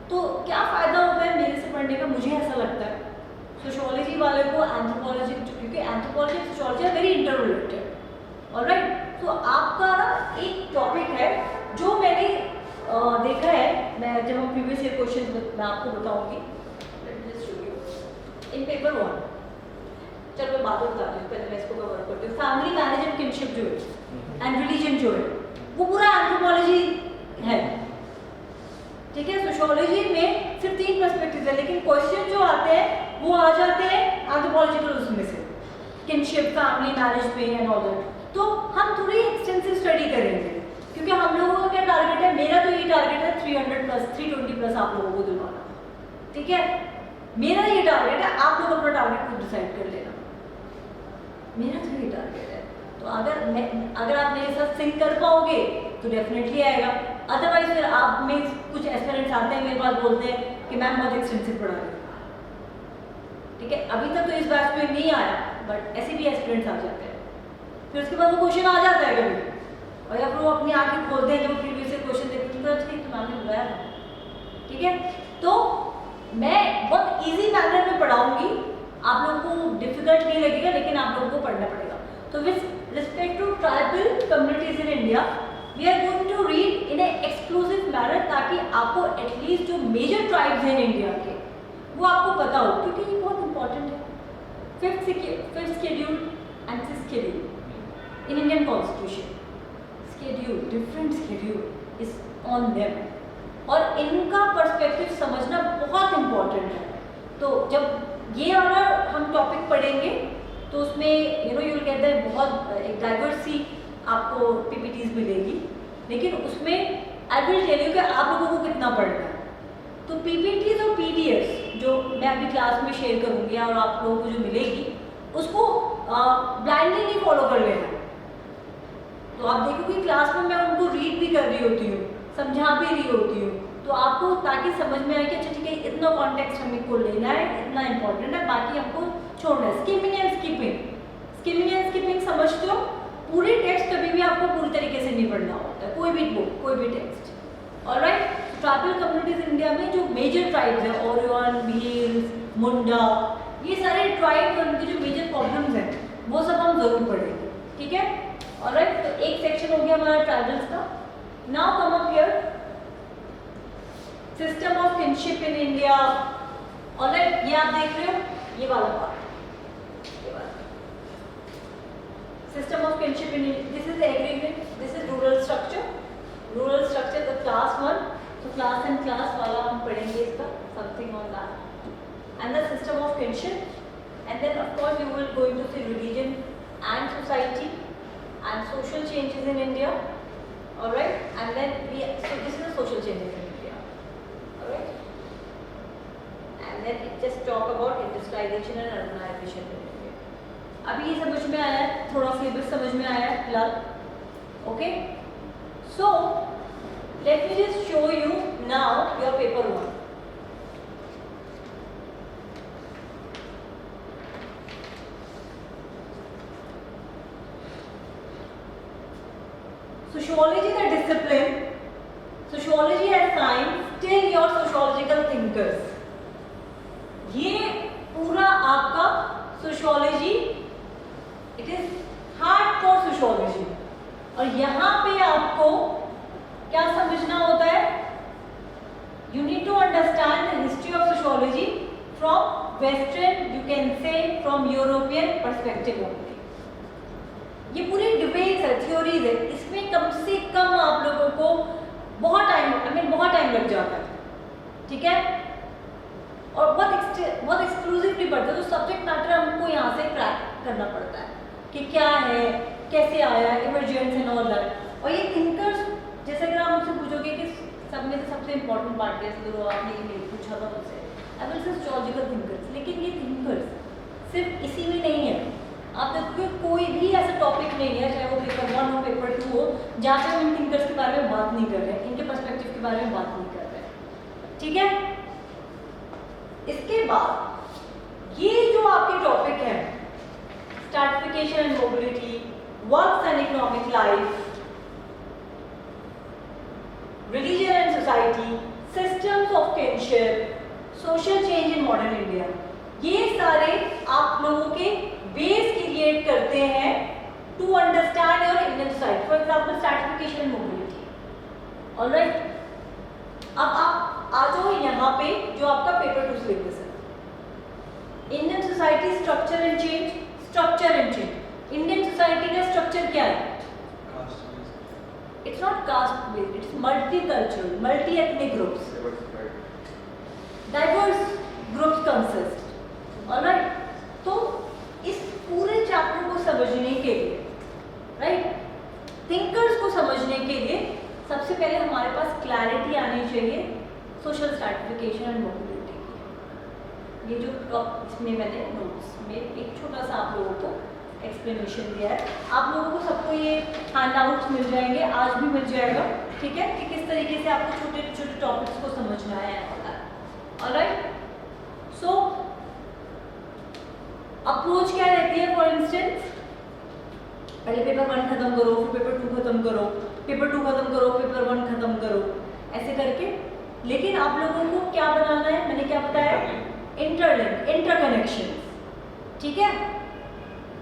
तो क्या फ़ायदा होता है मेरे से पढ़ने का, मुझे ऐसा लगता है सोशियोलॉजी वाले को एंथ्रोपोलॉजी, क्योंकि एंथ्रोपोलॉजी और sociology are very interrelated. Alright, तो आपका ना एक टॉपिक है जो मैंने देखा है, मैं जब हम प्रीवियस ईयर क्वेश्चन मैं आपको बताऊंगी इन पेपर 1। चलो मैं बाद में बता रही हूँ, पहले मैं इसको कवर करती हूँ। फैमिली मैनेजमेंट किनशिप जो है एंड रिलीजन जो है वो पूरा एंथ्रोपोलॉजी है, ठीक है? सोशियोलॉजी में सिर्फ 3 पर्सपेक्टिव है, लेकिन क्वेश्चन जो आते हैं वो आ जाते हैं एंथ्रोपोलॉजिकल उसमें से, kinship, family management and all that. तो हम थोड़ी एक्सटेंसिव स्टडी करेंगे, क्योंकि हम लोगों का क्या टारगेट है, मेरा तो ये टारगेट है 300 प्लस 320 प्लस आप लोगों को दिलवाना, ठीक है? मेरा ये टारगेट है, आप लोग अपना टारगेट खुद डिसाइड कर लेना। मेरा तो ये टारगेट है, तो अगर आप मेरे साथ सिंक कर पाओगे तो डेफिनेटली आएगा, अदरवाइज फिर आप में कुछ एस्पिरेंट्स आते हैं मेरे पास बोलते हैं कि मैम बहुत एक्सटेंसिव पढ़ा रही है, ठीक है? अभी तक तो इस बैच में नहीं आया, बट ऐसे भी एस्पिरेंट्स आ जाते हैं, फिर उसके बाद वो क्वेश्चन आ जाता है कभी, और या फिर वो अपनी आंखें खोलते हैं जब प्रीवियस ईयर क्वेश्चन देखते हैं तो मैम ने बुलाया था, ठीक है? तो मैं बहुत ईजी मैनर में पढ़ाऊंगी, आप लोगों को डिफिकल्ट नहीं लगेगा, लेकिन आप लोगों को पढ़ना पड़ेगा। तो with respect to tribal communities in India, we are going to read in an exclusive manner, ताकि आपको एटलीस्ट जो मेजर ट्राइब्स हैं इंडिया के वो आपको पता हो, क्योंकि ये बहुत इंपॉर्टेंट है। Fifth schedule and 6th schedule in Indian constitution, schedule different schedule is on them, और इनका पर्सपेक्टिव समझना बहुत इंपॉर्टेंट है। तो जब ये वाला हम टॉपिक पढ़ेंगे तो उसमें यू विल गेट दैट बहुत एक डाइवर्स सी आपको पीपीटीज मिलेगी, लेकिन उसमें आई विल टेल यू कि आप लोगों को कितना पढ़ना है। तो पीपीटीज और पीडीएफ जो मैं अपनी क्लास में शेयर करूँगी और आप लोगों को जो मिलेगी उसको ब्लाइंडली नहीं फॉलो कर लेना। तो आप देखोगे क्लास में मैं उनको रीड भी कर रही होती हूँ, समझा भी रही होती हूँ, तो आपको ताकि समझ में आए कि अच्छा ठीक है इतना कॉन्टेक्स्ट हमें को लेना है, इतना इंपॉर्टेंट है, बाकी हमको छोड़ना है। स्किमिंग एंड स्किपिंग समझते हो? पूरी टेक्स्ट कभी भी आपको पूरी तरीके से नहीं पढ़ना होता है, कोई भी बुक, कोई भी text. Alright, tribal communities India में जो मेजर ट्राइब्स हैं, ओरियन, भील्स, मुंडा, ये सारे ट्राइब्स और उनके जो मेजर प्रॉब्लम्स हैं वो सब हम जरूर पढ़ेंगे, ठीक है? ऑलराइट, तो एक सेक्शन हो गया हमारा ट्राइबल्स का। Now come up here system of kinship in India. Alright, ये आप देख रहे हो, ये वाला part, system of kinship in India. This is aggregate, this is rural structure the class 1, so class and class वाला हम पढ़ेंगे इसका, something on that, and the system of kinship, and then of course you will going to see religion and society and social changes in India. All right, and then so this is the social changes in India. All right, and then it just talk about industrialization and urbanization. अभी ये समझ में आया है, थोड़ा syllabus समझ में आया है फिलहाल, okay? So let me just show you now your paper 1। Sociology the discipline, sociology as science, till your sociological thinkers। ये पूरा आपका sociology, it is hardcore sociology, और यहाँ पे आपको क्या समझना होता है? You need to understand the history of sociology from western, you can say from European perspective only. Basics है, थ्योरीज है, इसमें कम से कम आप लोगों को बहुत टाइम लग जाता है, ठीक है। और बहुत एक्सक्लूसिवली पढ़ते हैं, तो सब्जेक्ट मैटर हमको यहाँ से क्रैक करना पड़ता है कि क्या है, कैसे आया, इमर्जेंस एंड ऑल दैट। और ये थिंकर्स, जैसे अगर आप मुझसे पूछोगे कि सब में से सबसे इंपॉर्टेंट पार्ट है, तो आपने ये पूछा था मुझसे, आई विल से जॉर्जिकल थिंकर्स, लेकिन ये थिंकर्स सिर्फ इसी में नहीं है। आप देखोगे कोई भी ऐसा टॉपिक नहीं है, चाहे वो पेपर 1 हो, पेपर 2 हो, जहाँ पे हम इन थिंकर्स के बारे में बात नहीं कर रहे हैं, इनके पर्सपेक्टिव के बारे में बात नहीं कर रहे हैं, ठीक है। इसके बाद ये जो आपके टॉपिक है, stratification and mobility, works and economic life, religion and society, systems of kinship, social change in modern India, ये सारे आप लोगों के बेस क्रिएट करते हैं to understand your Indian society. For example stratification and mobility, alright. अब आप आ जाओ यहाँ पे, जो आपका पेपर 2 सिलेबस है, Indian society structure and change, structure and change. Indian society का स्ट्रक्चर क्या है? It's not caste based, it's multi cultural, multi ethnic groups, diverse groups consist, alright. तो इस पूरे चैप्टर को समझने के लिए, राइट, थिंकर्स को समझने के लिए सबसे पहले हमारे पास क्लैरिटी आनी चाहिए सोशल स्ट्रैटिफिकेशन एंड मोबिलिटी की। ये जो इसमें मैंने नोट्स में एक छोटा सा आप लोगों को एक्सप्लेनेशन दिया है, आप लोगों को सबको ये हैंडआउट्स मिल जाएंगे, आज भी मिल जाएगा, ठीक है, कि किस तरीके से आपको छोटे छोटे टॉपिक्स को समझना है, ऑलराइट। सो अप्रोच क्या रहती है? फॉर इंस्टेंस, पहले पेपर 1 खत्म करो, फिर पेपर 2 खत्म करो, पेपर 2 खत्म करो, पेपर 1 खत्म करो, ऐसे करके। लेकिन आप लोगों को क्या बनाना है, मैंने क्या बताया? इंटरलिंक, इंटरकनेक्शन, ठीक है।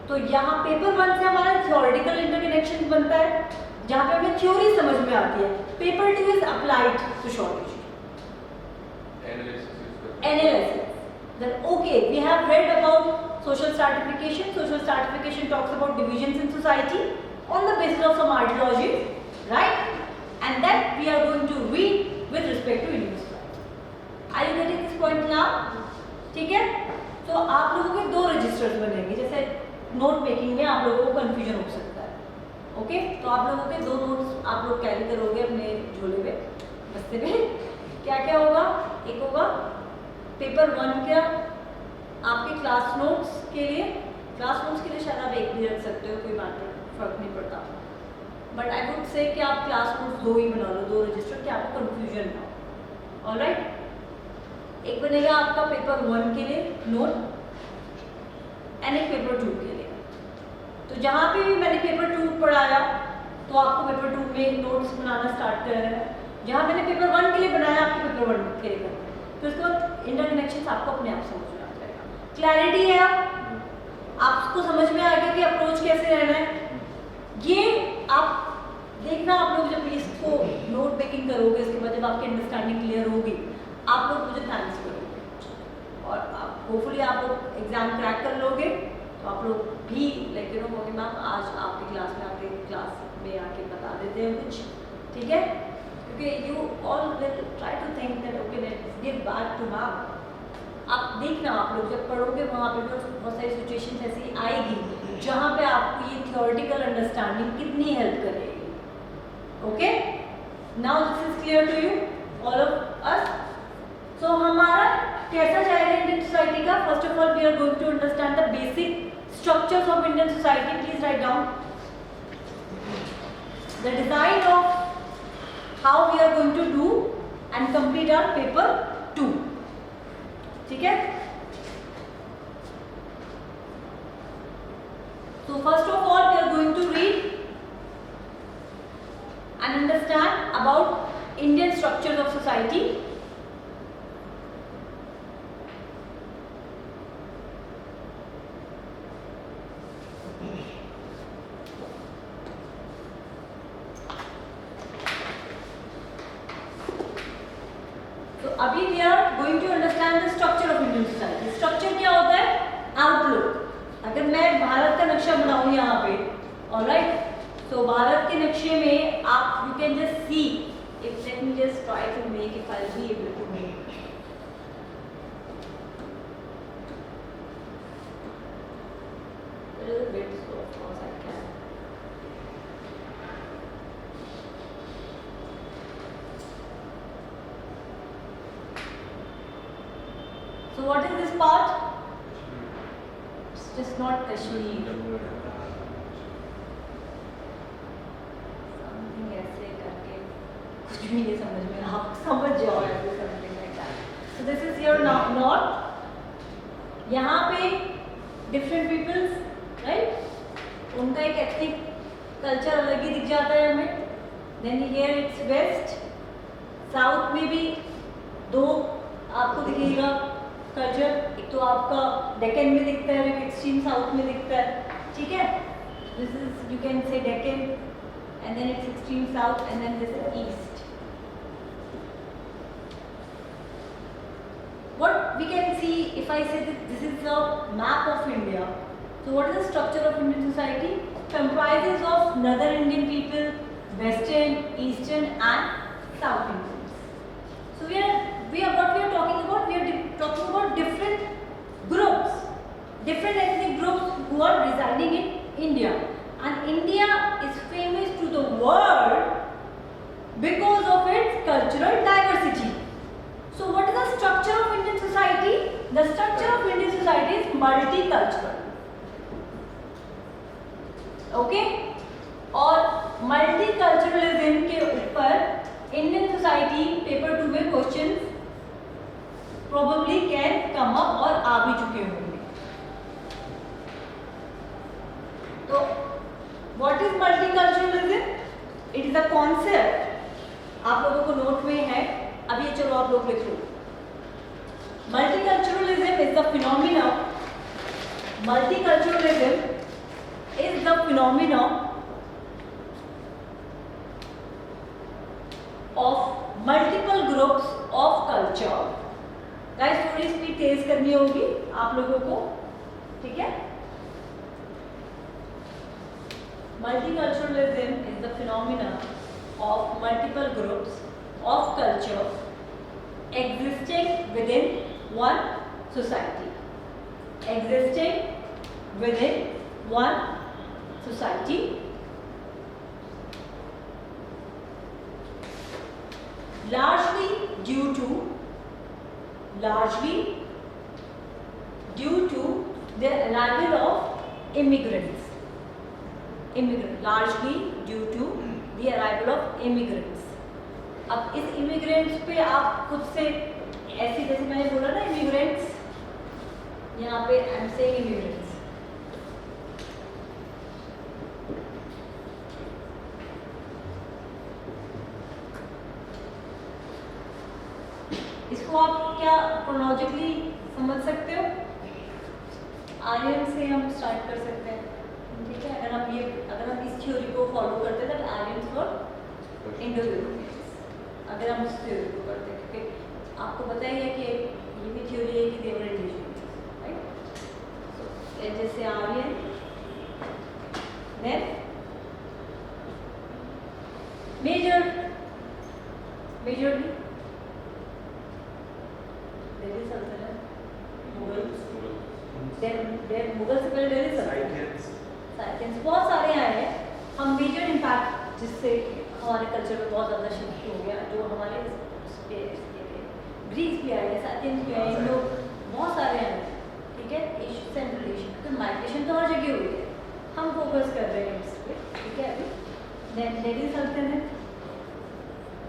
तो यहाँ पेपर 1 से हमारा थ्योरेटिकल इंटरकनेक्शन बनता है, जहाँ पे हमें थ्योरी समझ में आती है। Paper 2 is applied sociology, analysis. Then okay, we have read about social stratification. Social stratification talks about divisions in society on the basis of some ideologies, right? And then we are going to read with respect to Indian society. Are you getting this point now? ठीक है? तो आप लोगों के 2 registers बनेंगे, जैसे note making में आप लोगों को कंफ्यूजन हो सकता है, ओके? तो आप लोगों के 2 नोट्स आप लोग कैरी करोगे अपने झोले में, बस्ते में। क्या क्या होगा? एक होगा पेपर 1 का आपके क्लास नोट्स के लिए, क्लास नोट्स के लिए शायद आप एक भी रख सकते हो, कोई मैटर फर्क नहीं पड़ता, बट आई वुड से कि आप क्लास नोट्स 2 ही बना लो, 2 रजिस्टर, कि आपको कंफ्यूजन ना हो, ऑलराइट। एक बनेगा आपका पेपर 1 के लिए नोट एंड एक पेपर 2 के लिए। तो जहाँ पे भी मैंने पेपर 2 पढ़ाया, तो आपको पेपर 2 में नोट्स बनाना स्टार्ट करना है। जहाँ मैंने पेपर 1 के लिए बनाया, आपको पेपर 1 के लिए करना है। तो उसके बाद इंटरकनेक्शन आपको अपने आप समझ में आ जाएगा, क्लैरिटी है, आपको समझ में आ गया कि अप्रोच कैसे रहना है। ये आप देखना, आप लोग जब इसको नोट मेकिंग करोगे, इसके बाद जब आपकी अंडरस्टैंडिंग क्लियर होगी, आप लोग मुझे थैंक्स करोगे और आप होपफुली आप लोग एग्जाम क्रैक कर लोगे। तो आप लोग भी लाइक यू नो होंगे, मैम आज आपकी क्लास में आके बता देते हैं कुछ, ठीक है, क्योंकि you all will try to think that okay let's give back to ma'am. आप देखना, आप लोग जब पढ़ोगे वहाँ पे बहुत सारी सिचुएशंस ऐसी आएगी जहाँ पे आपको ये थ्योरेटिकल अंडरस्टैंडिंग कितनी हेल्प करेगी, okay. Now this is clear to you all of us. So हमारा कैसा जाएगा इंडियन सोसाइटी का? First of all we are going to understand the basic structures of Indian society. Please write down the design of how we are going to do and complete our paper 2. ठीक है? So first of all we are going to read and understand about Indian structures of society. अभी we are going to understand the structure of Indian society. Structure क्या होता है? Outlook. अगर मैं भारत का नक्शा बनाऊं यहाँ पे, alright, So भारत के नक्शे में आप you can just see if let me just try to make if I'll be able to make. A little bit, so of course I can. So what is this part? It's just not Kashmir. Something ऐसे करके कुछ भी नहीं समझ में आप समझ जाओ ऐसे something like that. So this is your north. यहाँ पे different peoples, right? उनका एक ethnic culture अलग ही दिख जाता है हमें. Then here it's west. South में भी दो आपको दिखेगा कल्चर. एक तो आपका डेक्कन में दिखता है, एक एक्सट्रीम साउथ में दिखता है, ठीक है. This is you can say Deccan and then it's extreme south and then this is east. What we can see if I say this is the map of India. So what is the structure of Indian society? Comprises of northern Indian people, western, eastern and south Indians. So what we are talking about? We are talking about different groups, different ethnic groups who are residing in India. And India is famous to the world because of its cultural diversity. So what is the structure of Indian society? The structure of Indian society is multicultural. Okay? और multiculturalism के ऊपर Indian society paper 2 में questions probably can come up और आ भी चुके होंगे. तो what is multiculturalism? It is a concept. आप लोगों को नोट में है, अभी चलो आप लोग लिख लो. Multiculturalism is the phenomena. Multiculturalism is the phenomena of multiple groups of culture. Guys थोड़ी स्पीड तेज करनी होगी आप लोगों को, ठीक है. Multiculturalism is the phenomena of multiple groups of culture existing within one society. Existing within one society. Largely due to the arrival of immigrants. Largely due to the arrival of immigrants. अब इस immigrants पे आप खुद से ऐसे जैसे मैंने बोला ना immigrants, यहाँ पे I'm saying immigrants. इसको आप क्या क्रोनोलॉजिकली समझ सकते हो? आर्यन से हम स्टार्ट कर सकते हैं, ठीक है. अगर हम इस थ्योरी को फॉलो करते हैं तो आर्यन फॉर इंडो यूरोपियंस, अगर हम इस थ्योरी को करते हैं, क्योंकि आपको पता ही है कि ये भी थ्योरी है कि देवर इंडिजिनियस, राइट. सो जैसे आर्यन, देन मेजरली दिल्ली सल्तनत, मुगल से पहले दिल्ली सल्तनत, साइकियंस बहुत सारे आए हैं. हम मेजर इम्पैक्ट जिससे हमारे कल्चर में बहुत ज़्यादा शिफ्ट हो गया, जो हमारे ग्रीस भी आए हैं, साइकियंस भी आए हैं, लोग बहुत सारे आए हैं, ठीक है. एशियन सेंट्रल एशिया, तो माइग्रेशन तो हर जगह हुई है, हम फोकस कर रहे हैं इस पर, ठीक है. अभी देन दिल्ली सल्तनत,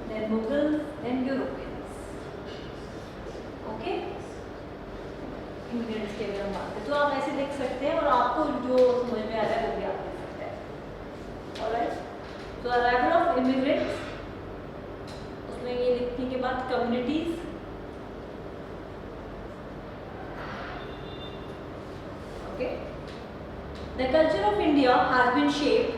then Mughal, then Europeans. Okay, immigrants की अगर हम बात करें तो आप ऐसे लिख सकते हैं और आपको जो समझ में आ रहा है वो भी आप लिख सकते हैं. ऑलराइट. तो अराइवल ऑफ इमिग्रेंट्स, उसमें ये लिखने के बाद communities, okay. The culture of India has bean shaped.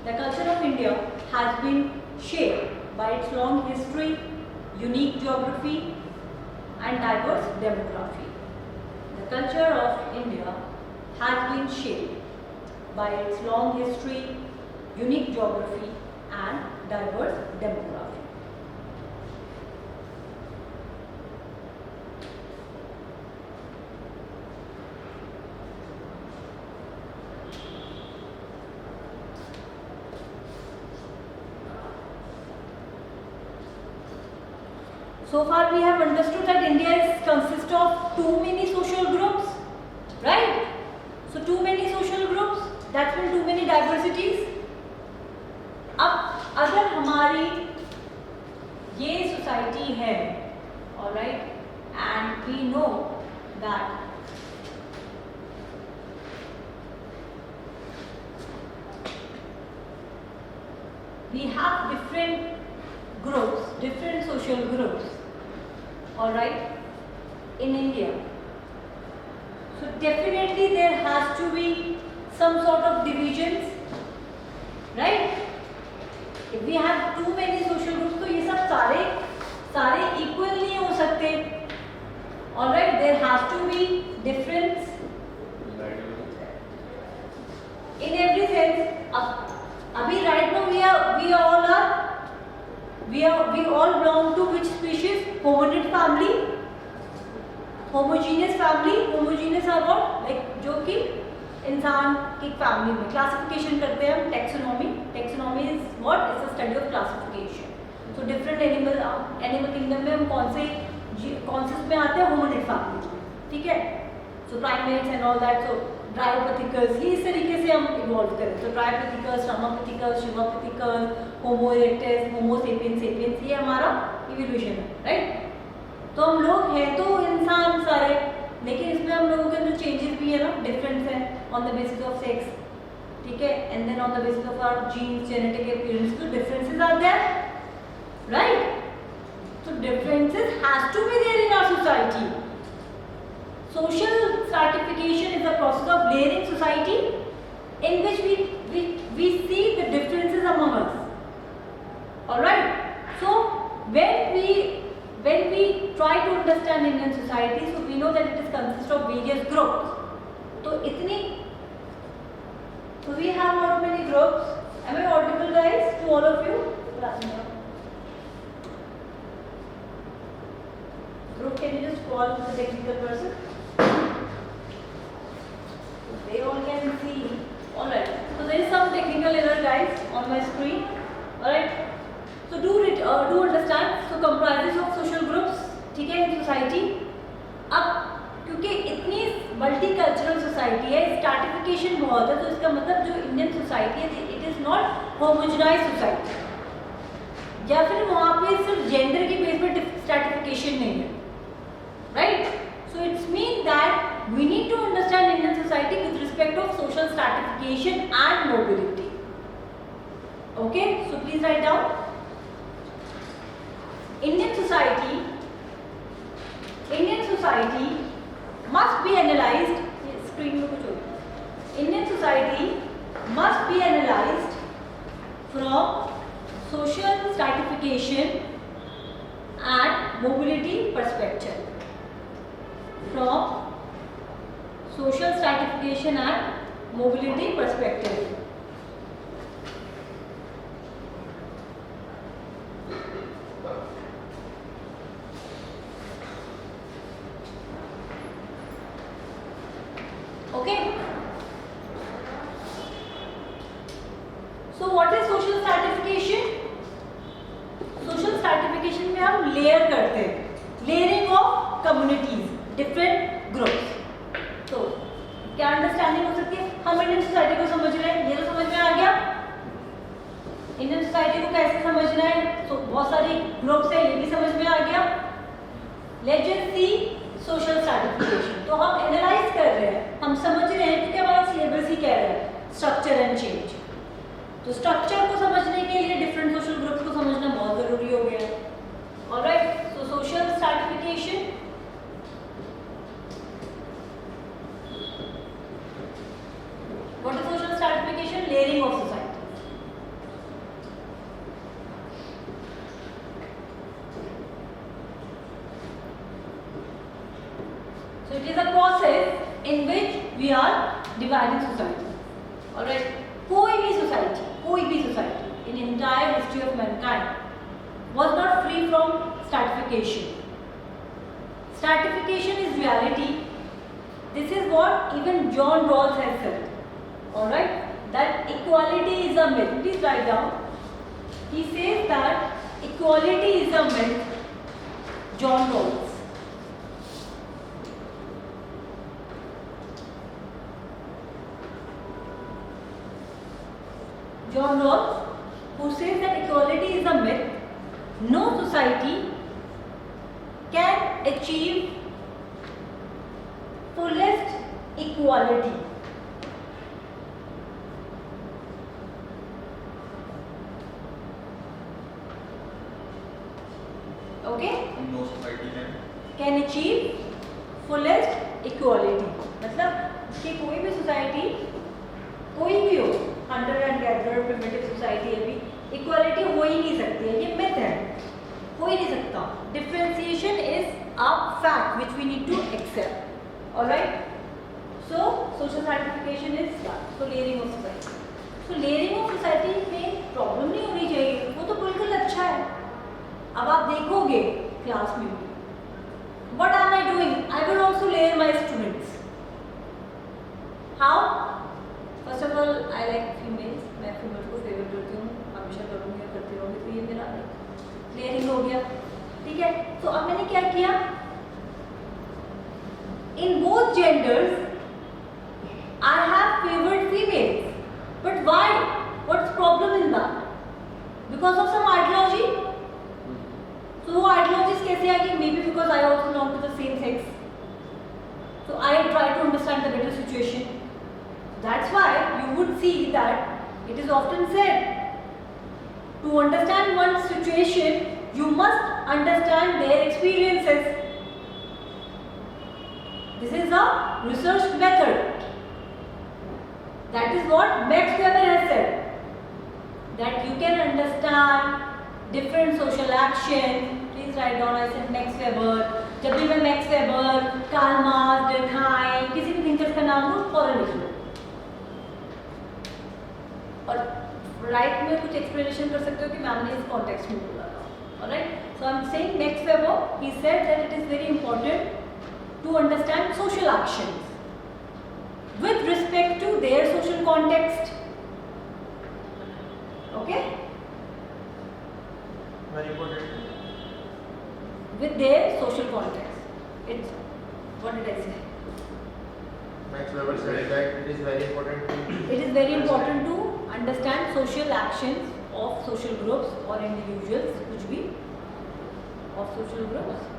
The culture of India has bean shaped by its long history, unique geography and diverse demography. The culture of India has been shaped by its long history, unique geography and diverse demography. So far we have understood that India consists of too many social groups, right? So too many social groups, that means too many diversities. अब अगर हमारी ये society है, alright, and we know that we have different groups, different social groups, alright, in India. So definitely there has to be some sort of divisions, right? If we have too many social groups, तो ये सब सारे equal नहीं हो सकते, alright? There has to be difference in every sense. अभी right now we all belong to which species? Hominid family. Homogeneous family. Homogeneous are what? Like जो कि इंसान की फैमिली में क्लासिफिकेशन करते हैं हम taxonomy. Taxonomy is what? It's a study of classification. So different animal kingdom में हम कौन से में आते हैं? होमिनिड फैमिली में. ठीक है. So primates and all that. So Dryopithecus, ये इस तरीके से हम इवॉल्व करें. तो Dryopithecus, Ramapithecus, Sivapithecus, homo erectus, homo sapiens, ये हमारा इवोल्यूशन है, राइट? तो हम लोग हैं तो इंसान सारे, लेकिन इसमें हम लोगों के अंदर चेंजेस भी है ना, डिफरेंस है on the basis of sex. ठीक है. And then on the basis of our genes, genetic appearance, तो differences are there, right? So differences has to be there in our society. Social stratification is a process of layering society in which we see the differences among us. All right. So when we try to understand Indian society, so we know that it is consists of various groups. So so we have not many groups. Am I audible, guys, to all of you? Group, can you just call the technical person? They all can see. Alright. So there is some technical error, guys, on my screen. Alright. So do understand. So comprises of social groups. ठीक है, in society. अब क्योंकि इतनी multicultural society है, stratification बहुत है, तो इसका मतलब जो इंडियन सोसाइटी है, it is not homogenise society. या फिर वहाँ पे सिर्फ जेंडर की बेस पर स्ट्रैटिफिकेशन नहीं है, right? So it's mean that we need to understand Indian society with respect of social stratification and mobility. Okay, so please write down. Indian society must be analyzed. Screen में कुछ होगा. Indian society must be analyzed from social stratification and mobility perspective. From social stratification and mobility perspective. Okay. So what is social stratification? Social stratification में हम layer करते हैं. Layering of communities, different groups. तो क्या understanding हो सकती है? हम इंडियन सोसाइटी को समझ रहे हैं, ये तो समझ में आ गया. इंडियन सोसाइटी को कैसे समझना है? तो बहुत सारी ग्रुप्स है, ये भी समझ में आ गया. Let's just see social stratification. तो हम एनालाइज कर रहे हैं, हम समझ रहे हैं क्योंकि हमारा सिलेबस ही कह रहा है स्ट्रक्चर एंड चेंज. तो स्ट्रक्चर को समझने के लिए डिफरेंट सोशल ग्रुप्स को समझना बहुत जरूरी हो गया. Alright. So social stratification, what is social stratification? Layering of society. So it is a process in which we are dividing society. Alright, कोई भी society in entire history of mankind was not free from stratification. Stratification is reality. This is what even John Rawls has said. Alright, that equality is a myth. Please write down. He says that equality is a myth. John Rawls. John Rawls, who says that equality is a myth, no society can achieve fullest equality. Okay? No society Can achieve fullest equality. मतलब कि कोई भी society कोई भी हो, Hunter and gatherer primitive society अभी equality हो ही नहीं सकती है, ये मिथ है, हो ही नहीं सकता. Differentiation is a fact which we need to accept. Alright, so social stratification is so layering of society. So layering of society में प्रॉब्लम नहीं होनी चाहिए, वो तो बिल्कुल अच्छा है. अब आप देखोगे क्लास में भी, what am I doing? I will also layer my students. How? First of all, I like females. मैं फीमेल को फेवर करती हूँ, हमेशा करूँगी, करती रहूँगी, तो ये मेरा लेयरिंग हो गया. ठीक है, तो अब मैंने क्या किया? In both genders, I have favored females. But why? What's problem in that? Because of some ideology. So वो ideologies कैसे आ गई? Maybe because I also belong to the same sex. So I try to understand the better situation. That's why you would see that it is often said, to understand one's situation, you must understand their experiences. This is a research method. That is what Max Weber has said. That you can understand different social action. Please write down. I said Max Weber. जब भी मैं Max Weber, Karl Marx, Durkheim, किसी भी thinkers का नाम लो, फौरन लिख लो. और राइट में कुछ एक्सप्लेनेशन कर सकते हो कि मैम ने इस कॉन्टेक्स्ट में बोला था. Alright, so I am saying Max Weber, he said that it is very important to understand social actions with respect to their social context. Okay? Very important. With their social context. It's, what did I say? Max Weber said that it is very important to It is very important to understand social actions of social groups or individuals, कुछ भी, of social groups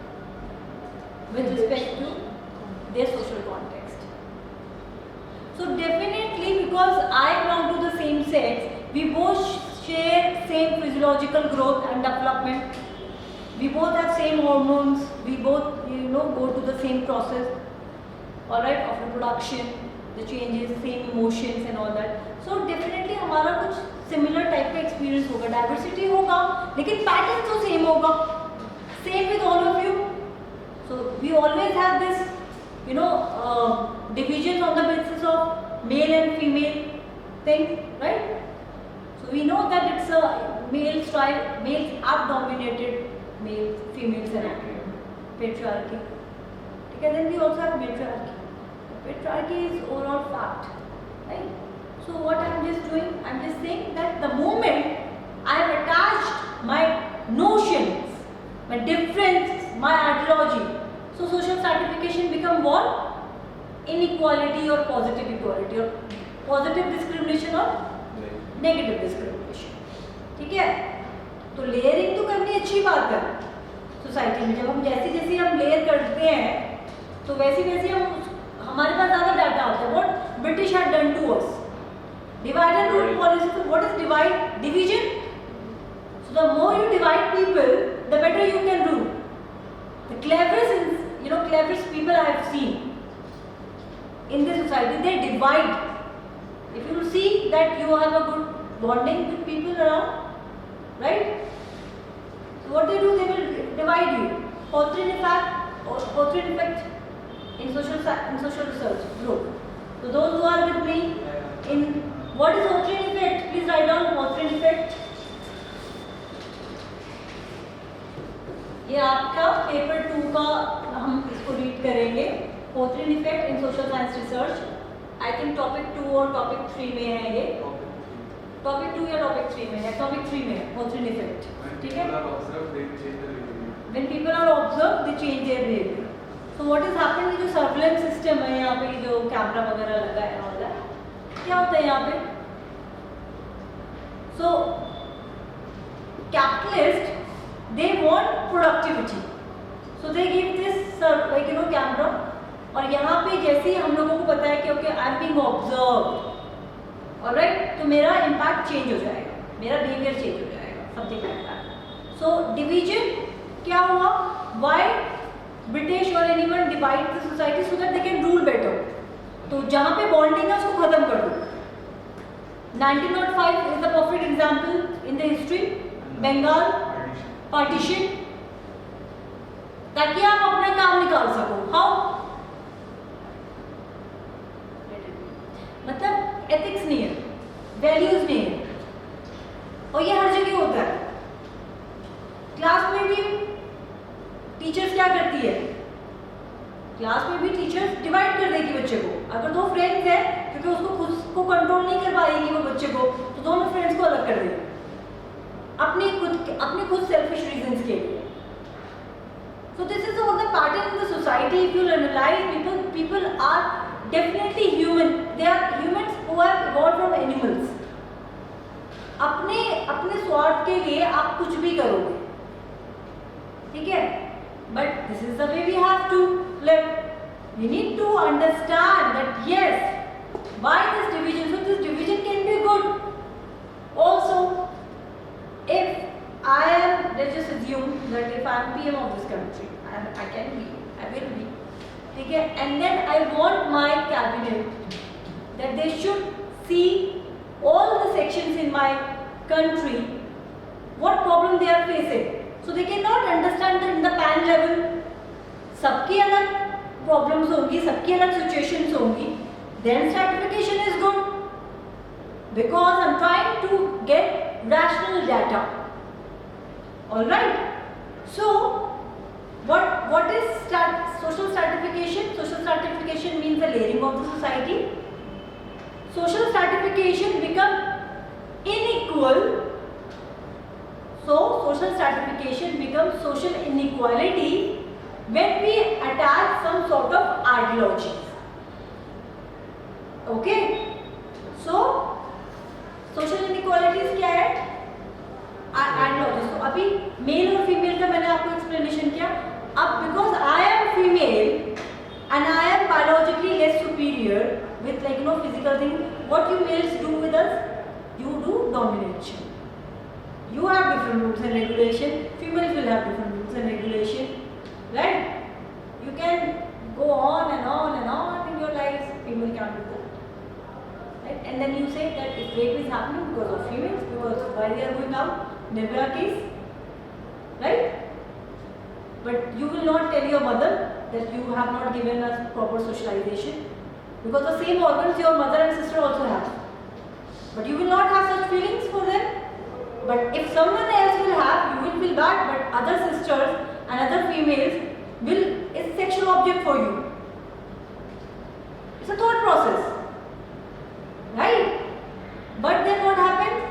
with respect to their social context. So definitely, because I belong to the same sex, we both share same physiological growth and development. We both have same hormones. We both, go to the same process. All right, of reproduction, the changes, same emotions and all that. So definitely हमारा कुछ similar type का experience होगा. Diversity होगा, लेकिन pattern तो same होगा. Same with all of you. So we always have this, divisions on the basis of male and female thing, right? So we know that it's a male style, males have dominated males, females and patriarchy. Okay, then we also have matriarchy. Patriarchy is overall fact, right? So what I'm just doing, I'm just saying that the moment I have attached my notions, my difference, my ideology, so social stratification become what? Inequality or positive equality, or positive discrimination or negative discrimination. ठीक है, तो layering तो करनी अच्छी बात है society में. जब हम जैसे हम लेयर करते हैं तो वैसे हमारे पास ज़्यादा डाटा होता है. What British had done to us, divide and rule policy. तो what is divide? Division. So the more you divide people, the better you can rule. The cleverest people I have seen in the society, they divide. If you see that you have a good bonding with people around, right? So what they do, they will divide you. Hawthorne effect in social research group. So those who are with me in What is Hawthorne effect? Please write down Hawthorne effect. ये आपका paper 2 का हम इसको read करेंगे. Hawthorne effect in social science research. I think topic 2 और topic 3 में है ये. Topic 2 या topic 3 में है? Topic 3 में है Hawthorne effect. ठीक है? When people are observed, they change their behavior. So what is happening? ये जो surveillance system है यहाँ पे, जो कैमरा वगैरह लगा है और क्या होता है यहाँ पे? So capitalists, they want productivity, so they give this like camera. और यहाँ पे जैसे ही हम लोगों को पता है कि okay I am being observed, alright, तो मेरा इम्पैक्ट चेंज हो जाएगा, मेरा बिहेवियर चेंज हो जाएगा, something like that. So division क्या हुआ? व्हाई ब्रिटिश और anyone divide the society so that they can rule better. तो जहाँ पे बॉन्डिंग है उसको खत्म कर दो. 1905 is the perfect example in the history. Bengal partition, ताकि आप अपना काम निकाल सको. हाउ? मतलब एथिक्स नहीं है, वैल्यूज नहीं है, और ये हर जगह होता है. क्लास में भी टीचर्स क्या करती है? क्लास में भी टीचर्स डिवाइड कर देगी बच्चे को. अगर दो फ्रेंड्स हैं, क्योंकि उसको खुद को कंट्रोल नहीं कर पाएगी वो बच्चे को, तो दोनों फ्रेंड्स को अलग कर देगी अपने खुद सेल्फिश रीजंस के लिए. So this is all the pattern in the society. If you analyze, people are definitely human. They are humans who have evolved from animals. अपने स्वार्थ के लिए आप कुछ भी करोगे, ठीक है? But this is the way we have to live. We need to understand that yes, why this division? So this division can be good. Also, if I am, let's just assume that if I am PM of this country, I can be, I will be, okay? And then I want my cabinet that they should see all the sections in my country, what problem they are facing. So they cannot understand that in the pan level, सबकी अलग problems होंगी, सबकी अलग situations होंगी. Then stratification is good because I'm trying to get rational data. All right. So what is social stratification? Social stratification means the layering of the society. Social stratification become unequal. So social stratification becomes social inequality when we attach some sort of ideology. Okay. So social inequalities क्या है? Ideologies. तो अभी mail और female का मैंने आपको explanation किया. अब because I am female and I am biologically less superior with physical thing, what you males do with us? You do domination. You have different rules and regulation. Females will have different rules and regulation, right? You can go on and on and on in your lives. Female can't do that, right? And then you say that if rape is happening because of females, because why they are going out, Nebula case, right? But you will not tell your mother that you have not given us proper socialization, because the same organs your mother and sister also have. But you will not have such feelings for them. But if someone else will have, you will feel bad. But other sisters and other females is sexual object for you. It's a thought process, right? But then what happens?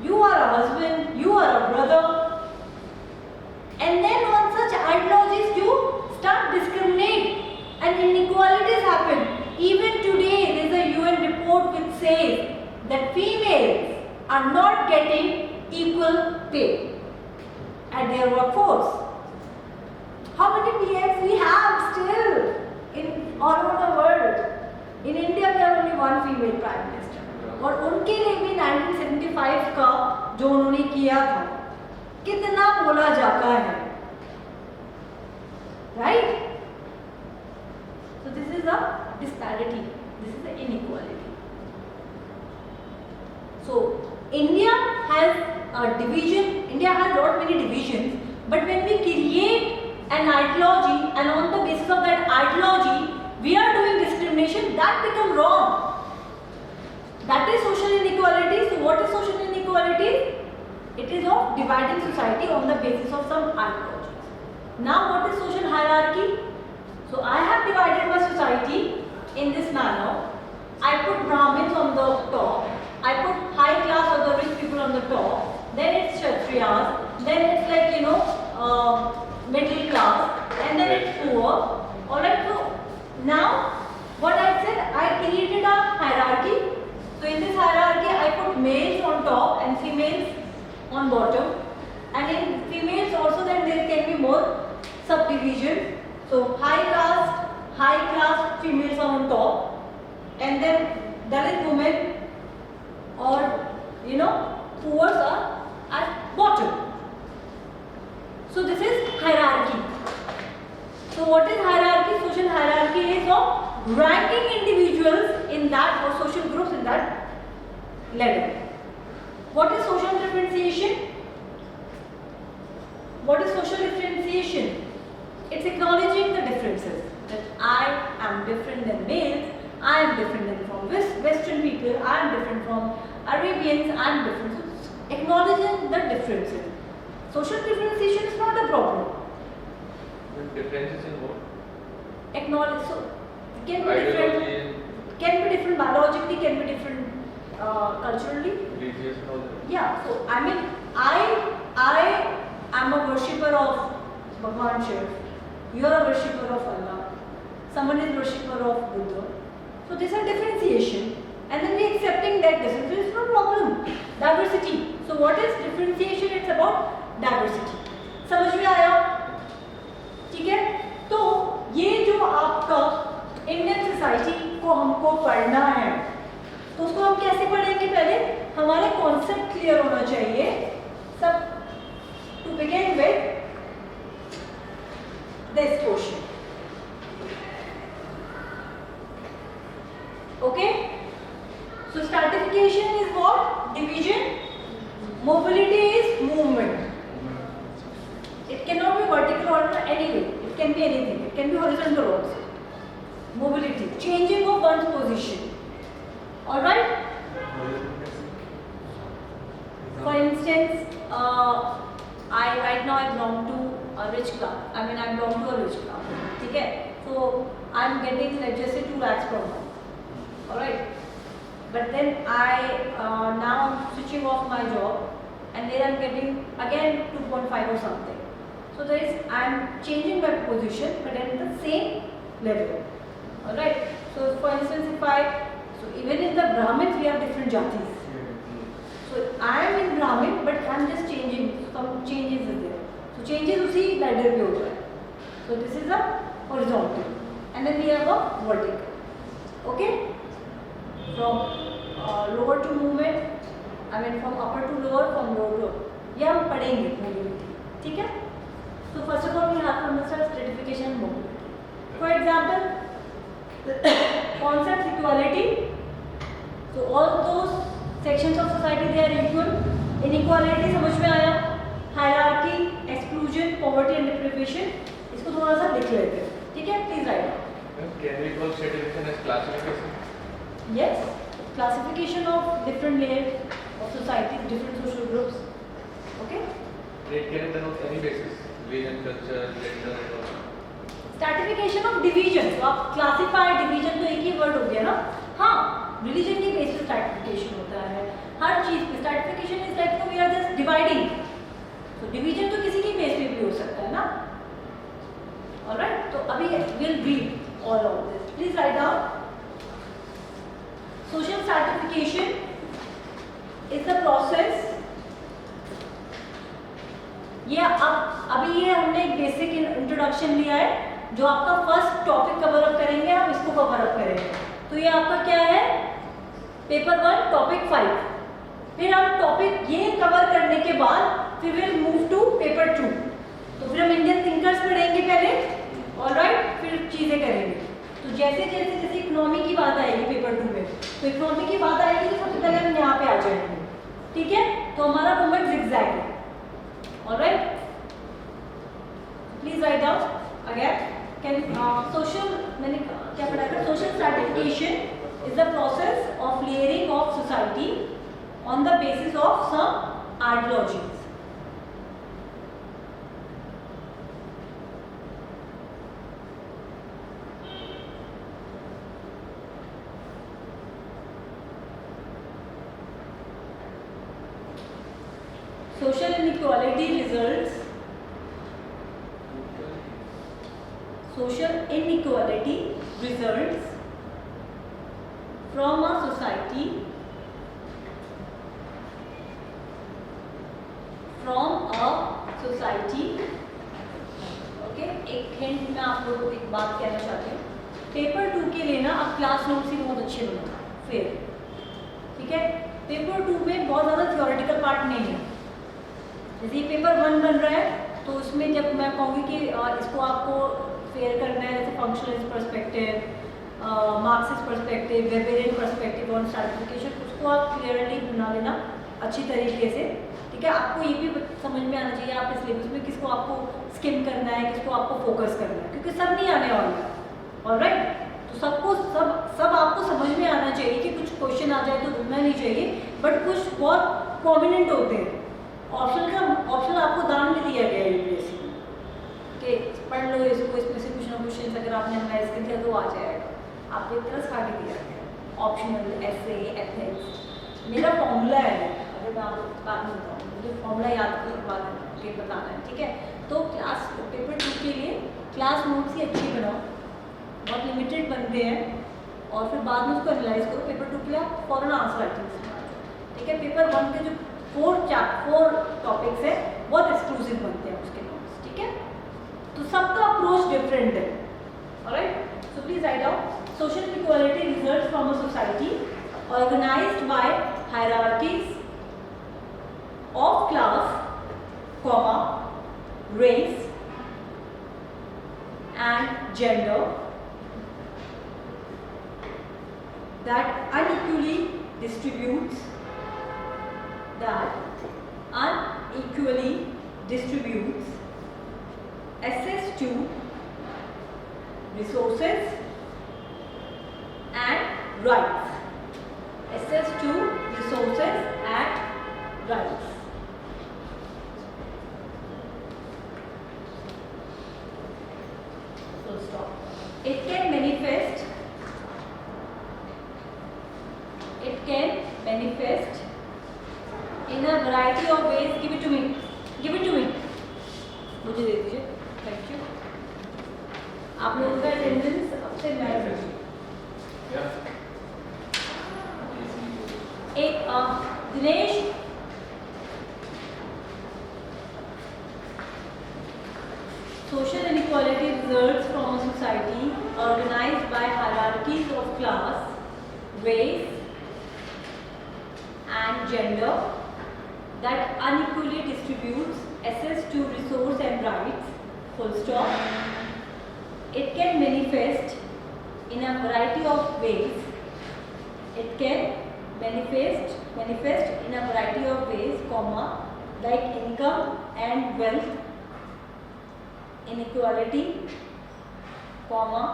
You are a husband, you are a brother, and then on such ideologies you start discriminate and inequalities happen. Even today there is a UN report which says that females are not getting equal pay at their workforce. How many PMs we have still in all over the world? In India we have only one female prime minister. और उनके लिए भी 1975 का जो उन्होंने किया था कितना बोला जाता है, right? So this is a disparity, this is the inequality. So India has a division, India has not many divisions, but when we create an ideology and on the basis of that ideology we are doing discrimination, that becomes wrong. That is social inequality. So what is social inequality? It is of dividing society on the basis of some ideologies. Now what is social hierarchy? So I have divided my society in this manner. I put Brahmins on the top. I put high class or the rich people on the top. Then it's Kshatriyas. Then it's like, you know, middle class. And then it's poor. Alright, so now what I said, I created a hierarchy. So in this hierarchy, I put males on top and females on bottom. And in females also then there can be more subdivision. So high class females are on top. And then Dalit women or, you know, poor are at bottom. So this is hierarchy. So what is hierarchy? Social hierarchy is of ranking individuals in that or social groups in that ladder. What is social differentiation? What is social differentiation? It's acknowledging the differences. That I am different than males, I am different than from Western people, I am different from Arabians, I am different. So it's acknowledging the differences. Social differentiation is not a problem. Differences in what? Acknowledge, so it can be Ideology different biologically, can be different culturally. and religious and all that. Yeah, so I mean, I am a worshipper of Bhagwan Shiv. You are a worshipper of Allah. Someone is worshipper of Buddha. So this is differentiation, and then we accepting that difference is no problem. Diversity. So what is differentiation? It's about diversity. समझ में आया? ठीक है? तो ये जो आपका Indian society को हमको पढ़ना है, तो उसको हम कैसे पढ़ेंगे? पहले हमारा कॉन्सेप्ट क्लियर होना चाहिए. सब to begin with this portion. Okay? So stratification is what? Division. Mobility is movement. It cannot be vertical or anyway. It can be anything. It can be horizontal also. Mobility. Changing of one's position. Alright? For instance, I right now I belong to a rich class. I belong to a rich class. Okay? So I'm getting, let's just say, 2 lakhs per month. Alright? But then now I'm switching off my job, and then I'm getting again 2.5 or something. So I'm changing my position, but at the same level. Alright? So for instance, even in the Brahmins we have different jatis. So I am in Brahmin, but I am just changing. Some changes is there. So changes उसी ladder पे होता है. So this is a horizontal, and then we have a vertical. Okay? From lower to movement, from upper to lower, from lower to upper. ये हम पढ़ेंगे mobility. ठीक है? So first of all, we have to understand stratification and mobility. For example, concept equality. So all those sections of society, they are equal. Inequality समझ में आया? Hierarchy, exclusion, poverty and deprivation. इसको थोड़ा सा लिख लेते हैं. ठीक है? Please write. Can we call stratification as classification? Yes, classification of different layers of society, different social groups. Okay? It can be done on any basis. Religion, culture, gender and all. Stratification of division. तो आप classify division तो एक ही word हो गया ना? हाँ, religion के basis stratification होता है. हर चीज पे stratification is like we are just dividing. So division तो किसी की base पे भी हो सकता है ना? Alright? तो अभी we'll read all of this. Please write down. Social stratification is the process. ये अभी ये हमने एक बेसिक इंट्रोडक्शन लिया है, जो आपका फर्स्ट टॉपिक कवर अप करेंगे, हम इसको कवर अप करेंगे. तो ये आपका क्या है? Paper 1 topic 5. फिर हम टॉपिक ये कवर करने के बाद फिर विल मूव टू पेपर 2. तो फिर हम इंडियन थिंकर्स पढ़ेंगे पहले, ऑलराइट, फिर चीजें करेंगे. तो जैसे इकोनॉमी की बात आएगी पेपर 2 में, तो इकोनॉमी की बात आएगी तो सबसे पहले हम यहाँ पे आ जाएंगे. ठीक है? तो हमारा मूवमेंट zigzag है. Alright? Please write down again. Social मैंने क्या पढ़ा था? Social stratification is the process of layering of society on the basis of some ideologies. Social inequality results. Social inequality results from a society okay. एक hint मैं आप लोगों को एक बात कहना चाहती हूँ, पेपर 2 के लिए ना आप क्लास नोट्स ही बहुत अच्छे बनाओ फिर, ठीक है। पेपर 2 में बहुत ज़्यादा थियोरेटिकल पार्ट नहीं है। जैसे ये पेपर 1 बन रहा है तो उसमें जब मैं कहूँगी कि इसको आपको फेयर करना है, जैसे functionalist perspective, Marxist perspective, Weberian perspective on stratification, उसको आप क्लियरली बना लेना अच्छी तरीके से, ठीक है। आपको ये भी समझ में आना चाहिए आप इस सिलेबस में किसको आपको स्किम करना है, किसको आपको फोकस करना है, क्योंकि सब नहीं आने वाला है, ऑलराइट। तो सबको सब आपको समझ में आना चाहिए कि कुछ क्वेश्चन आ जाए तो रुकना नहीं चाहिए, बट कुछ बहुत प्रोमिनेंट होते हैं। ऑप्शन आपको दान में दिया गया है यूपीएससी में कि पढ़ लो इसको, इसमें से कुछ ना क्वेश्चन अगर आपने एनालाइज कर दिया तो आ जाएगा। आपको एक तरह से आगे दिया गया ऑप्शनल, ऐसे, एथिक्स। मेरा फॉर्मूला है, अगर मैं आपको बात नहीं बताऊँ, मुझे फॉर्मूला याद के बाद ये बताना है, ठीक है। तो क्लास पेपर 2 के लिए क्लास नोट्स ही अच्छी बनाओ, बहुत लिमिटेड बनते हैं, और फिर बाद में उसको एनालाइज करो। पेपर 2 के लिए आप फॉरन आंसर राइटिंग, ठीक है। पेपर 1 के जो 4 टॉपिक्स है बहुत एक्सक्लूसिव बनते हैं उसके नोट्स, ठीक है। तो सबका अप्रोच डिफरेंट है, alright. So please write down, social equality results from a society organized by hierarchies of class, comma, race and gender that unequally distributes access to resources and rights. Access to resources and rights. Full stop. It can manifest in a variety of ways. Give it to me. मुझे दे दीजिए, thank you. आप लोगों का attendance अब से matter एक Dinesh, social inequality results from a society organized by hierarchies of class, race and gender that unequally distributes access to resource and rights, full stop. It can manifest in a variety of ways. It can manifest in a variety of ways, comma, like income and wealth inequality, comma,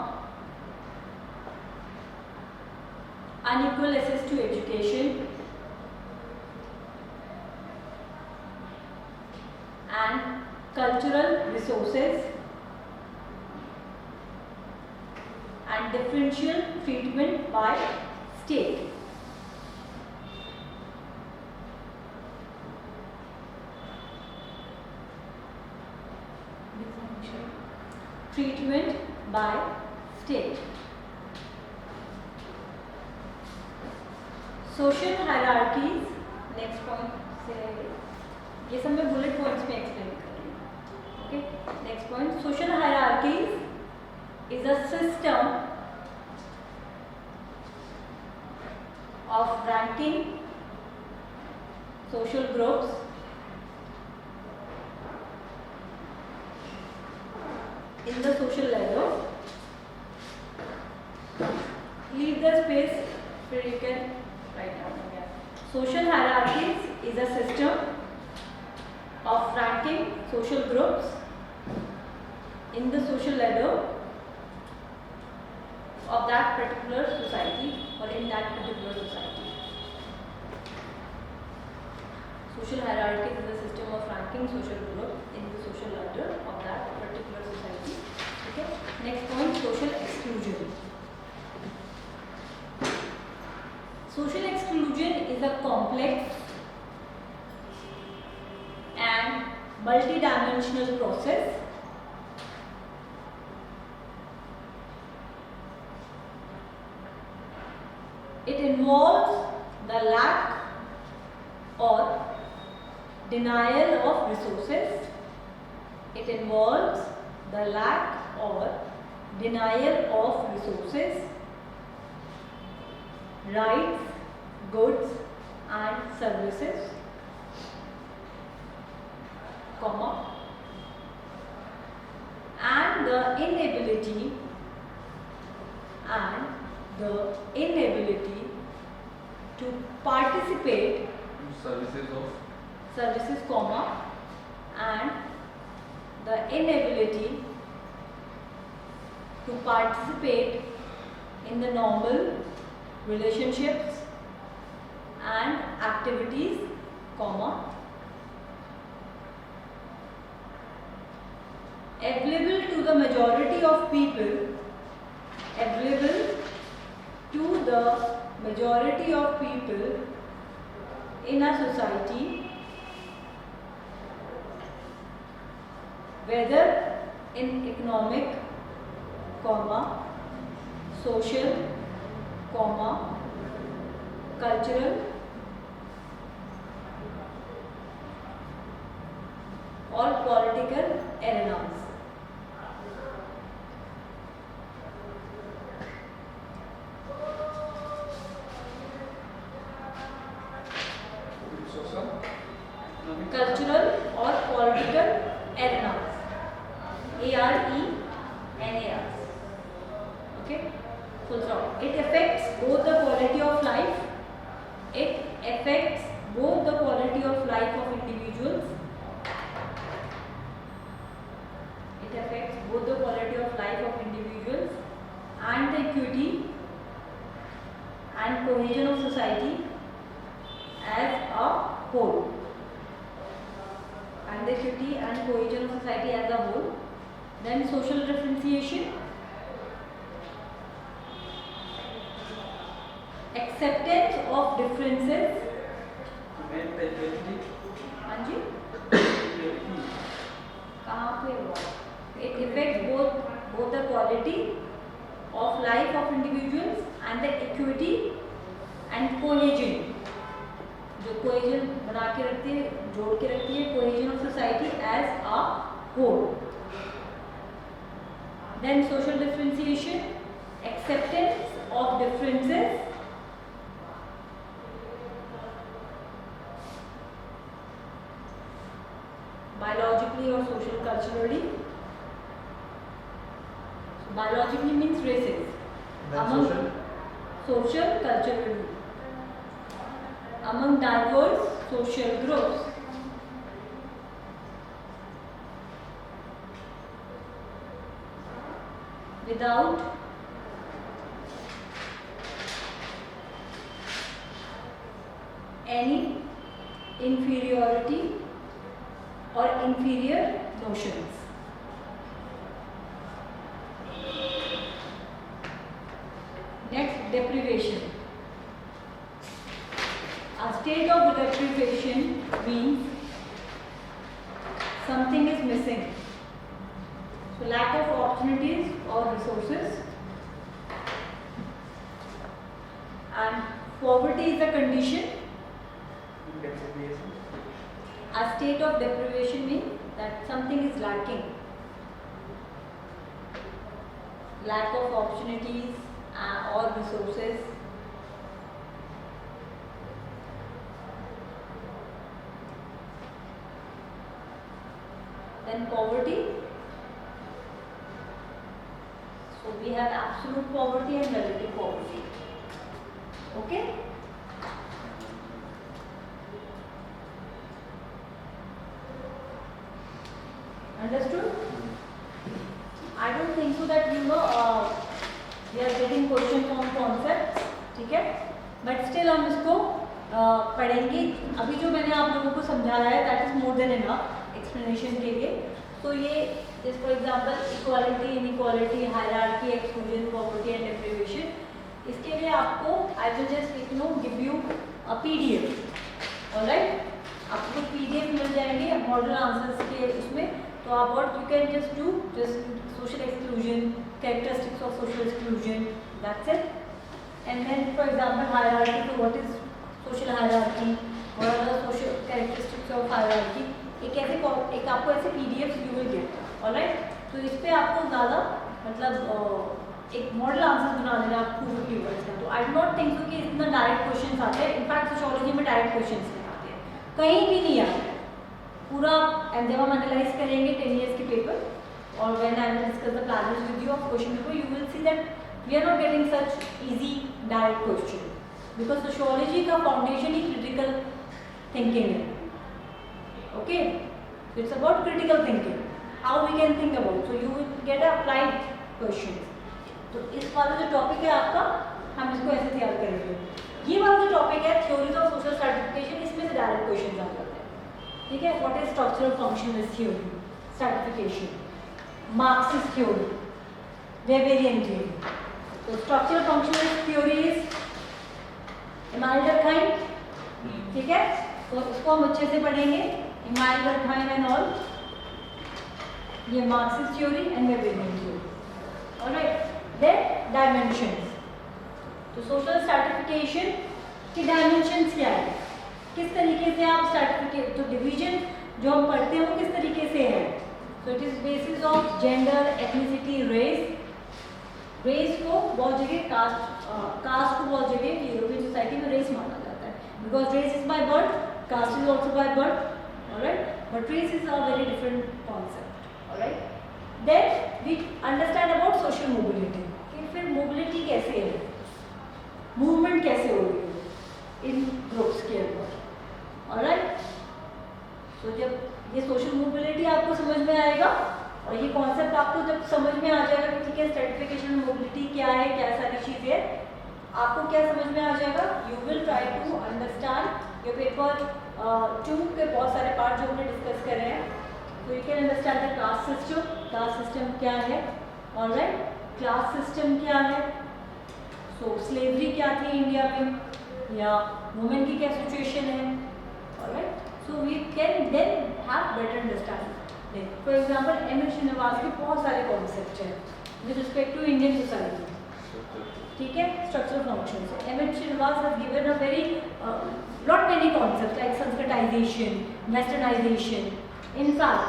unequal access to education and cultural resources and differential treatment by state. Treatment by state. Social hierarchies, next point से ये सब मैं bullet points में explain कर रही हूँ, okay. Next point, social hierarchies is a system of ranking social groups in the social ladder. Leave the space where you can write down again. Social hierarchies is a system of ranking social groups in the social ladder of that particular society. or in that particular society. Social hierarchy is a system of ranking social group in the social ladder of that particular society. Okay. Next point, social exclusion. Social exclusion is a complex and multidimensional process it involves the lack or denial of resources. It involves the lack or denial of resources, rights, goods and services, comma, and the inability to participate services, comma, and the inability to participate in the normal relationships and activities, comma, available to the majority of people, in a society, whether in economic, comma, social, comma, cultural or political arenas. Cultural or political arenas. ARENAS. Okay? Full stop. It affects both the quality of life. It affects both the quality of life of individuals. It affects both the quality of life of individuals and the equity and cohesion of society as a whole. And the equity and cohesion of society as a whole. Then social differentiation, acceptance of differences. हाँ जी कहाँ पे हुआ? It affects both the quality of life of individuals and the equity and cohesion. जो cohesion बना के रखती है, जोड़ के रखती है, cohesion of society as a whole. Then social differentiation, acceptance of differences, biologically or social culturally. So biologically means races. Then Social culturally. Among diverse social groups. Without any inferiority or inferior notions. Next, deprivation. A state of deprivation means something is missing. So lack of opportunities or resources, and poverty is a condition. A state of deprivation means that something is lacking. Lack of opportunities or resources. Then poverty. So we have absolute poverty and relative poverty. Okay? Understood? I don't think so that we are getting questions on concepts. ठीक है, but still हम इसको पढ़ेंगे। अभी जो मैंने आप लोगों को समझाया है that is more than enough explanation के लिए। तो ये जैसे for example equality, inequality, hierarchy, exclusion, poverty and deprivation, इसके लिए आपको I will just give you a PDF. Alright, आपको पीडीएफ मिल जाएंगे मॉडल आंसर्स के उसमें। तो आप what you can just do just social exclusion, characteristics of social exclusion, that's it. And then for example hierarchy, तो what is social hierarchy, what are the social characteristics of hierarchy. एक आपको ऐसे PDF you will get. Alright, तो इस पे आपको ज़्यादा मतलब एक मॉडल आंसर बना देना आप 250 वर्ड्स का। तो I do not think so कि इतना डायरेक्ट क्वेश्चन आते हैं। इनफैक्ट सोशियोलॉजी में डायरेक्ट क्वेश्चन नहीं आते हैं, कहीं भी नहीं आते हैं पूरा। एंड जब हम एनालाइज करेंगे 10 years के पेपर और when I will discuss the planners with you of question paper, you will see that we are not getting such easy direct question, because sociology का फाउंडेशन ही क्रिटिकल थिंकिंग है। Okay, it's about critical thinking, how we can think about, so you will get applied question. तो इस वाला जो topic है आपका, हम इसको ऐसे तैयार करेंगे। ये वाला जो टॉपिक है थ्योरीज ऑफ सोशल स्ट्रैटिफिकेशन, इसमें से डायरेक्ट क्वेश्चन आ जाते हैं। ठीक है, what is structural functionalist theory, stratification, Marxist theory, Weberian theory. तो structural functionalist theory is Emmanuel Durkheim, ठीक है, तो इसको हम अच्छे से पढ़ेंगे, इमानुएल डर्कहाइम एंड ऑल, ये Marxist theory and Weberian theory. Alright, then dimensions. तो सोशल स्ट्रैटिफिकेशन की डायमेंशंस क्या है, किस तरीके से आप स्ट्रैटिफिकेट, तो डिवीजन जो हम पढ़ते हैं वो किस तरीके से है। So it is basis of gender, ethnicity, race. Race को बहुत जगह कास्ट को बहुत जगह यूरोपियन सोसाइटी में रेस माना जाता है, because race is by birth, caste is also by birth. Alright, but race is a very different concept. Alright, then we understand about social mobility, कि फिर मोबिलिटी कैसे है, मूवमेंट कैसे हो रही है इन ग्रुप्स के अंदर। ऑलराइट, तो जब ये सोशल मोबिलिटी आपको समझ में आएगा और ये कॉन्सेप्ट आपको जब समझ में आ जाएगा कि ठीक है स्ट्रैटिफिकेशन मोबिलिटी क्या है, क्या सारी चीज़ें, आपको क्या समझ में आ जाएगा, you will try to understand your paper 2 के बहुत सारे पार्ट जो हमने डिस्कस कर रहे हैं। तो you can understand the class system, class system क्या है। ऑलराइट, क्लास सिस्टम क्या है, सो स्लेवरी क्या थी इंडिया में, या वुमेन की क्या सिचुएशन है। Alright, so we can then have better understanding. For example M S Srinivas के बहुत सारे कॉन्सेप्ट हैं with respect to Indian society, ठीक है, स्ट्रक्चरल फंक्शन से। M S Srinivas has given a very not many concepts like Sanskritization, Westernization. In fact,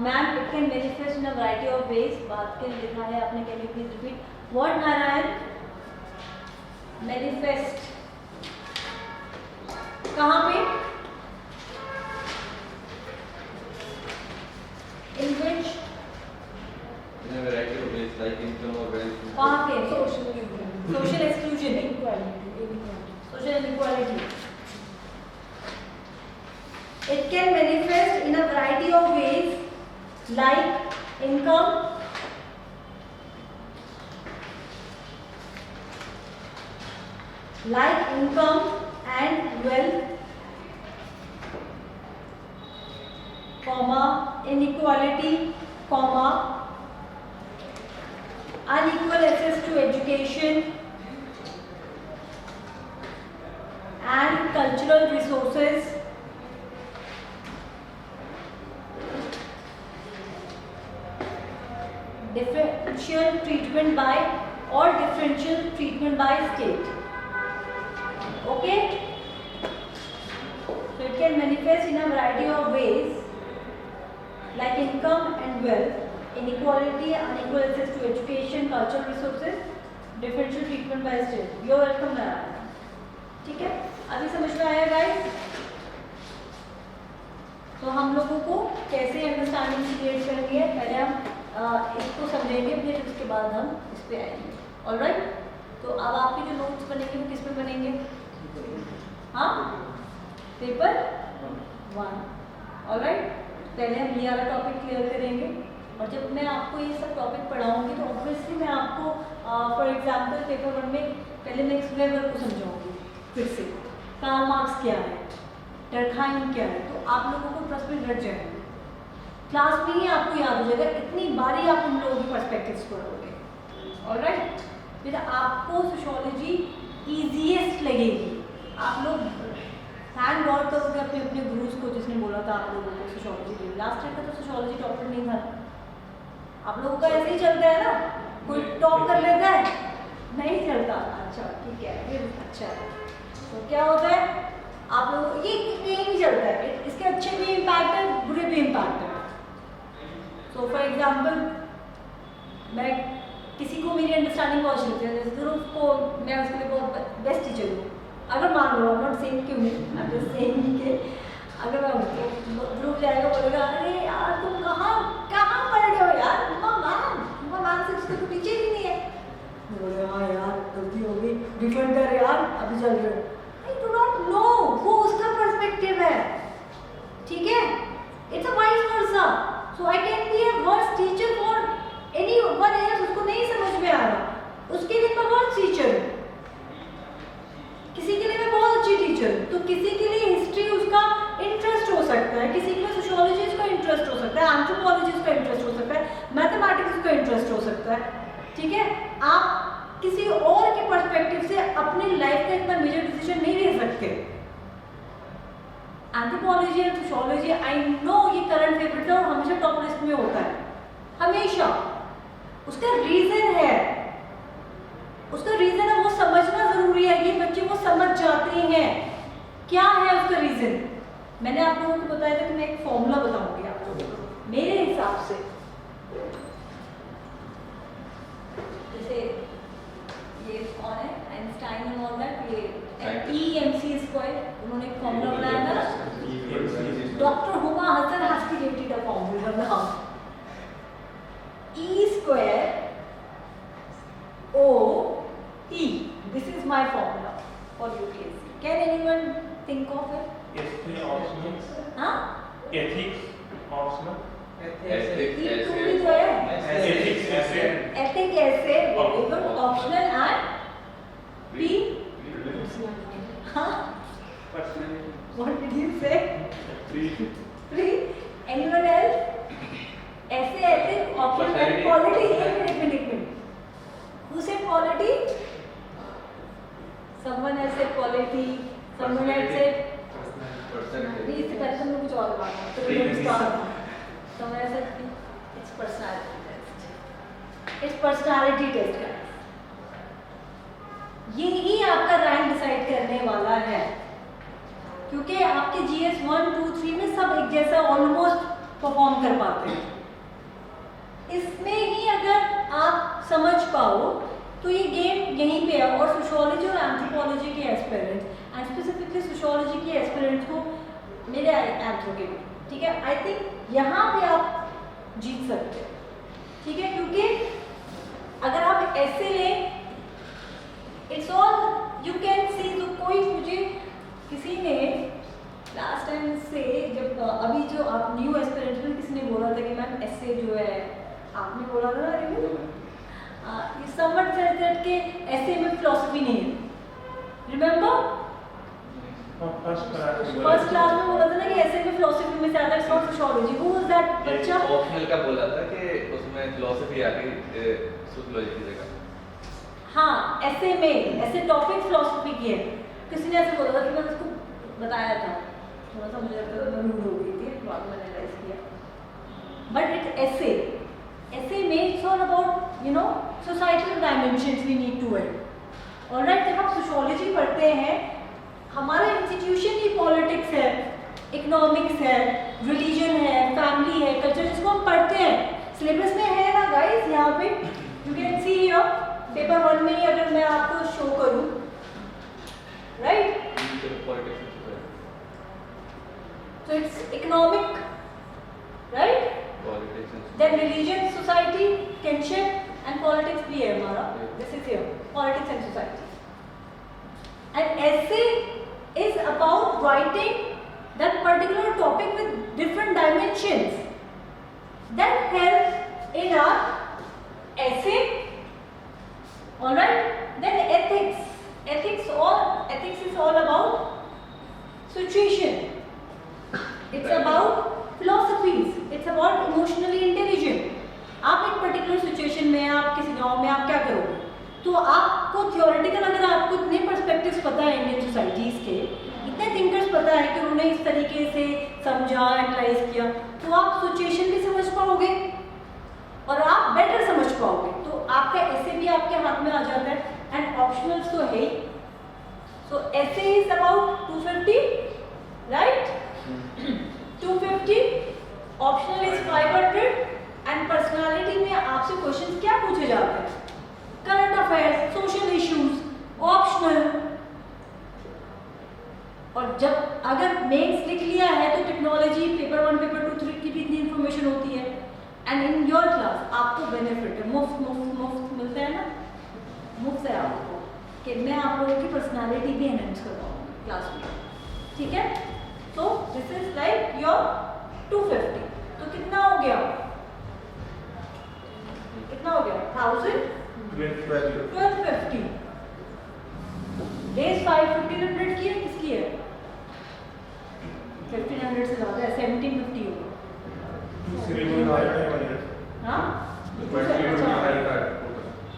ma'am, it can manifest in a variety of ways. बात के लिखा है आपने, can you please repeat? What Narayan? Manifest. कहाँ पे? In which? In a variety of ways, like income or wealth. कहाँ पे? Social exclusion, inequality. Social inequality. It can manifest in a variety of ways like income, and wealth, comma, inequality, comma, unequal access to education and cultural resources, differential treatment by or differential treatment by state. Okay, so it can manifest in a variety of ways like income and wealth, inequality, unequal access to education, cultural resources, differential treatment by state. You're welcome, Narayan. ठीक है, अभी समझ में आया guys? तो हम लोगों को कैसे अंडरस्टैंडिंग क्रिएट करनी है, पहले हम इसको समझेंगे, फिर उसके बाद हम इस पे आएंगे। ऑलराइट, तो अब आपके जो नोट्स बनेंगे वो किस पे बनेंगे? हाँ, पेपर 1। ऑलराइट, पहले हम ये वाला टॉपिक क्लियर करेंगे, और जब मैं आपको ये सब टॉपिक पढ़ाऊंगी तो ऑब्वियसली मैं आपको फॉर एग्जांपल पेपर 1 में पहले मैं एक्सप्लेनर को समझाऊंगी फिर से कार्ल मार्क्स क्या है, डर्कहाइम क्या है, तो आप लोगों को ट्रस्ट में रट जाएंगे, क्लास में ही आपको याद हो जाएगा, इतनी बारी आप उन लोगों की पर्सपेक्टिव्स पढ़ोगे। ऑलराइट, फिर आपको सोशियोलॉजी ईजीएस्ट लगेगी। आप लोग थैंक गॉड करोगे अपने अपने गुरुज को जिसने बोला था आप लोगों को सोशियोलॉजी के लिए। लास्ट ईयर का तो सोशियोलॉजी टॉपर नहीं था, आप लोगों का ऐसे ही चलता है ना, कोई टॉप कर लेता है, नहीं चलता। अच्छा ठीक है, फिर अच्छा है। तो क्या होता है आप लोग ये कहीं भी चलता है, इसके अच्छे भी इम्पैक्ट है, बुरे भी इम्पैक्ट है। सो फॉर एग्जाम्पल मैं किसी को मेरी अंडरस्टैंडिंग बहुत अच्छी लगती है, जैसे ध्रुव को मैं उसके लिए बहुत बेस्ट टीचर हूँ, अगर मान लो नॉट सेइंग क्यों नहीं, आई एम जस्ट सेइंग कि अगर मैं तो ध्रुव जाएगा बोलेगा अरे यार तुम कहाँ कहाँ पढ़ रहे हो यार, मैम से उसके तो पीछे ही नहीं है, बोले हाँ यार गलती हो गई, रिफंड कर यार अभी चल रहे। आई डू नॉट नो, वो उसका पर्सपेक्टिव है, ठीक है, it's a vice versa. So I can be a worst teacher for any one else, उसको नहीं समझ में आ रहा, उसके लिए मैं वर्स्ट टीचर हूँ, किसी के लिए मैं बहुत अच्छी टीचर हूँ। तो किसी के लिए हिस्ट्री उसका इंटरेस्ट हो सकता है, किसी के लिए सोशियोलॉजी उसका इंटरेस्ट हो सकता है, एंथ्रोपोलॉजी उसका इंटरेस्ट हो सकता है, मैथमेटिक्स उसका इंटरेस्ट हो सकता है, ठीक है। आप किसी और के पर्सपेक्टिव से अपनी लाइफ का इतना मेजर डिसीजन नहीं ले सकते। Anthropology and sociology I know ये करंट फेवरेट है और हमेशा टॉप लिस्ट में होता है, हमेशा। उसका रीजन है, उसका रीजन है, वो समझना जरूरी है, ये बच्चे वो समझ जाते हैं क्या है उसका रीजन। मैंने आप लोगों को बताया था कि मैं एक फॉर्मूला बताऊंगी आप लोगों को मेरे हिसाब से, जैसे ये कौन है आइंस्टाइन एंड ऑल दैट, ये E.M.C स्क्वायर, उन्होंने एक फॉर्मूला बनाया था, doctor Huma Hasan has created a formula now E square O E. This is my formula for UPSC. Can anyone think of it? Ethics optional. हाँ? Ethics optional. Ethics E essay. two भी तो है। Ethics essay. Ethic essay, very good. Optional and P. हाँ? What did you say? Three. Anyone else? ऐसे ethic, optional and quality. एक minute. Who said quality? Someone else said quality. Someone else said. नहीं, इससे पहले तुमने कुछ और बोला, तो तुमने कुछ और बोला। Someone else said it's personality test. It's personality test का। यही आपका रैंक डिसाइड करने वाला है, क्योंकि आपके GS 1, 2, 3 में सब एक जैसा ऑलमोस्ट परफॉर्म कर पाते हैं। इसमें ही अगर आप समझ पाओ तो ये गेम यहीं पे है। और सोशियोलॉजी और एंथ्रोपोलॉजी के एस्पिरेंट्स एंड स्पेसिफिकली सोशियोलॉजी के एस्पिरेंट्स को मेरे एंथ्रो के भी, ठीक है, आई थिंक यहाँ पे आप जीत सकते हैं, ठीक है, क्योंकि अगर आप ऐसे लें it's all you can see. तो कोई मुझे किसी ने लास्ट टाइम से जब अभी जो आप न्यू एस्पिरेंट्स में किसी ने बोला था कि मैम ऐसे जो है आपने बोला था ना रिव्यू, समवट सेड दैट के ऐसे में फिलॉसफी नहीं है, रिमेंबर फर्स्ट क्लास में बोला था ना कि ऐसे में फिलॉसफी में से आता है, it's not sociology. Who was that बच्चा? ऑप्शनल का बोला था कि उसमें फिलॉसफी आ गई सोशियोलॉजी की जगह। हाँ, ऐसे में ऐसे टॉपिक फिलॉसफी की है, किसी ने ऐसे बोला था कि मैं उसको बताया था, थोड़ा सा मुझे लगता है मूड हो गई थी, बाद में रियलाइज किया, बट इट ऐसे में it's all about you know societal dimensions we need to add. Alright, जब आप सोशियोलॉजी पढ़ते हैं, हमारा इंस्टीट्यूशन ही पॉलिटिक्स है, इकोनॉमिक्स है, रिलीजन है, फैमिली है, कल्चर, जिसको हम पढ़ते हैं सिलेबस में है ना गाइस, यहाँ पे you can see here paper 1 में ही अगर मैं आपको शो करूँ, right, so it's economic, right? Then religion, society, kinship and politics भी है हमारा, this is here, politics and society. And essay is about writing that particular topic with different dimensions that helps Second are essay, all right. Then ethics. Ethics is all about situation. It's about philosophies. It's about emotionally intelligent. आप एक particular situation में, आप किसी गांव में, आप क्या करोगे? तो आपको थियोरेटिकल, अगर आपको इतने पर्सपेक्टिव्स पता है इंडियन सोसाइटीज़ के, इतने थिंकर्स पता है कि उन्होंने इस तरीके से समझा, एनालाइज किया, तो आप सिचुएशन भी समझ पाओगे और आप बेटर समझ पाओगे। तो आपका ऐसे भी आपके हाथ में आ जाता है। एंड ऑप्शनल्स तो है ही। सो ऐसे is about 250, right? 250, optional is 500 and personality में आपसे क्वेश्चंस क्या पूछे जाते हैं? Current affairs, social issues, optional. और जब अगर मेंस लिख लिया है तो टेक्नोलॉजी, पेपर 1, पेपर 2, 3 की भी इतनी इंफॉर्मेशन होती है। एंड इन योर क्लास आपको बेनिफिट है, मुफ्त मिलता है ना, मुफ्त है आपको, कि मैं आप लोगों की पर्सनालिटी भी एनहेंस करवाऊंगी क्लास में, ठीक है? तो दिस इज लाइक योर 250। तो कितना हो गया? कितना हो गया? 1000, 1250। डेज 1500 की है, किसकी है? 1500 से ज़्यादा है, 1750 होगा। हाँ?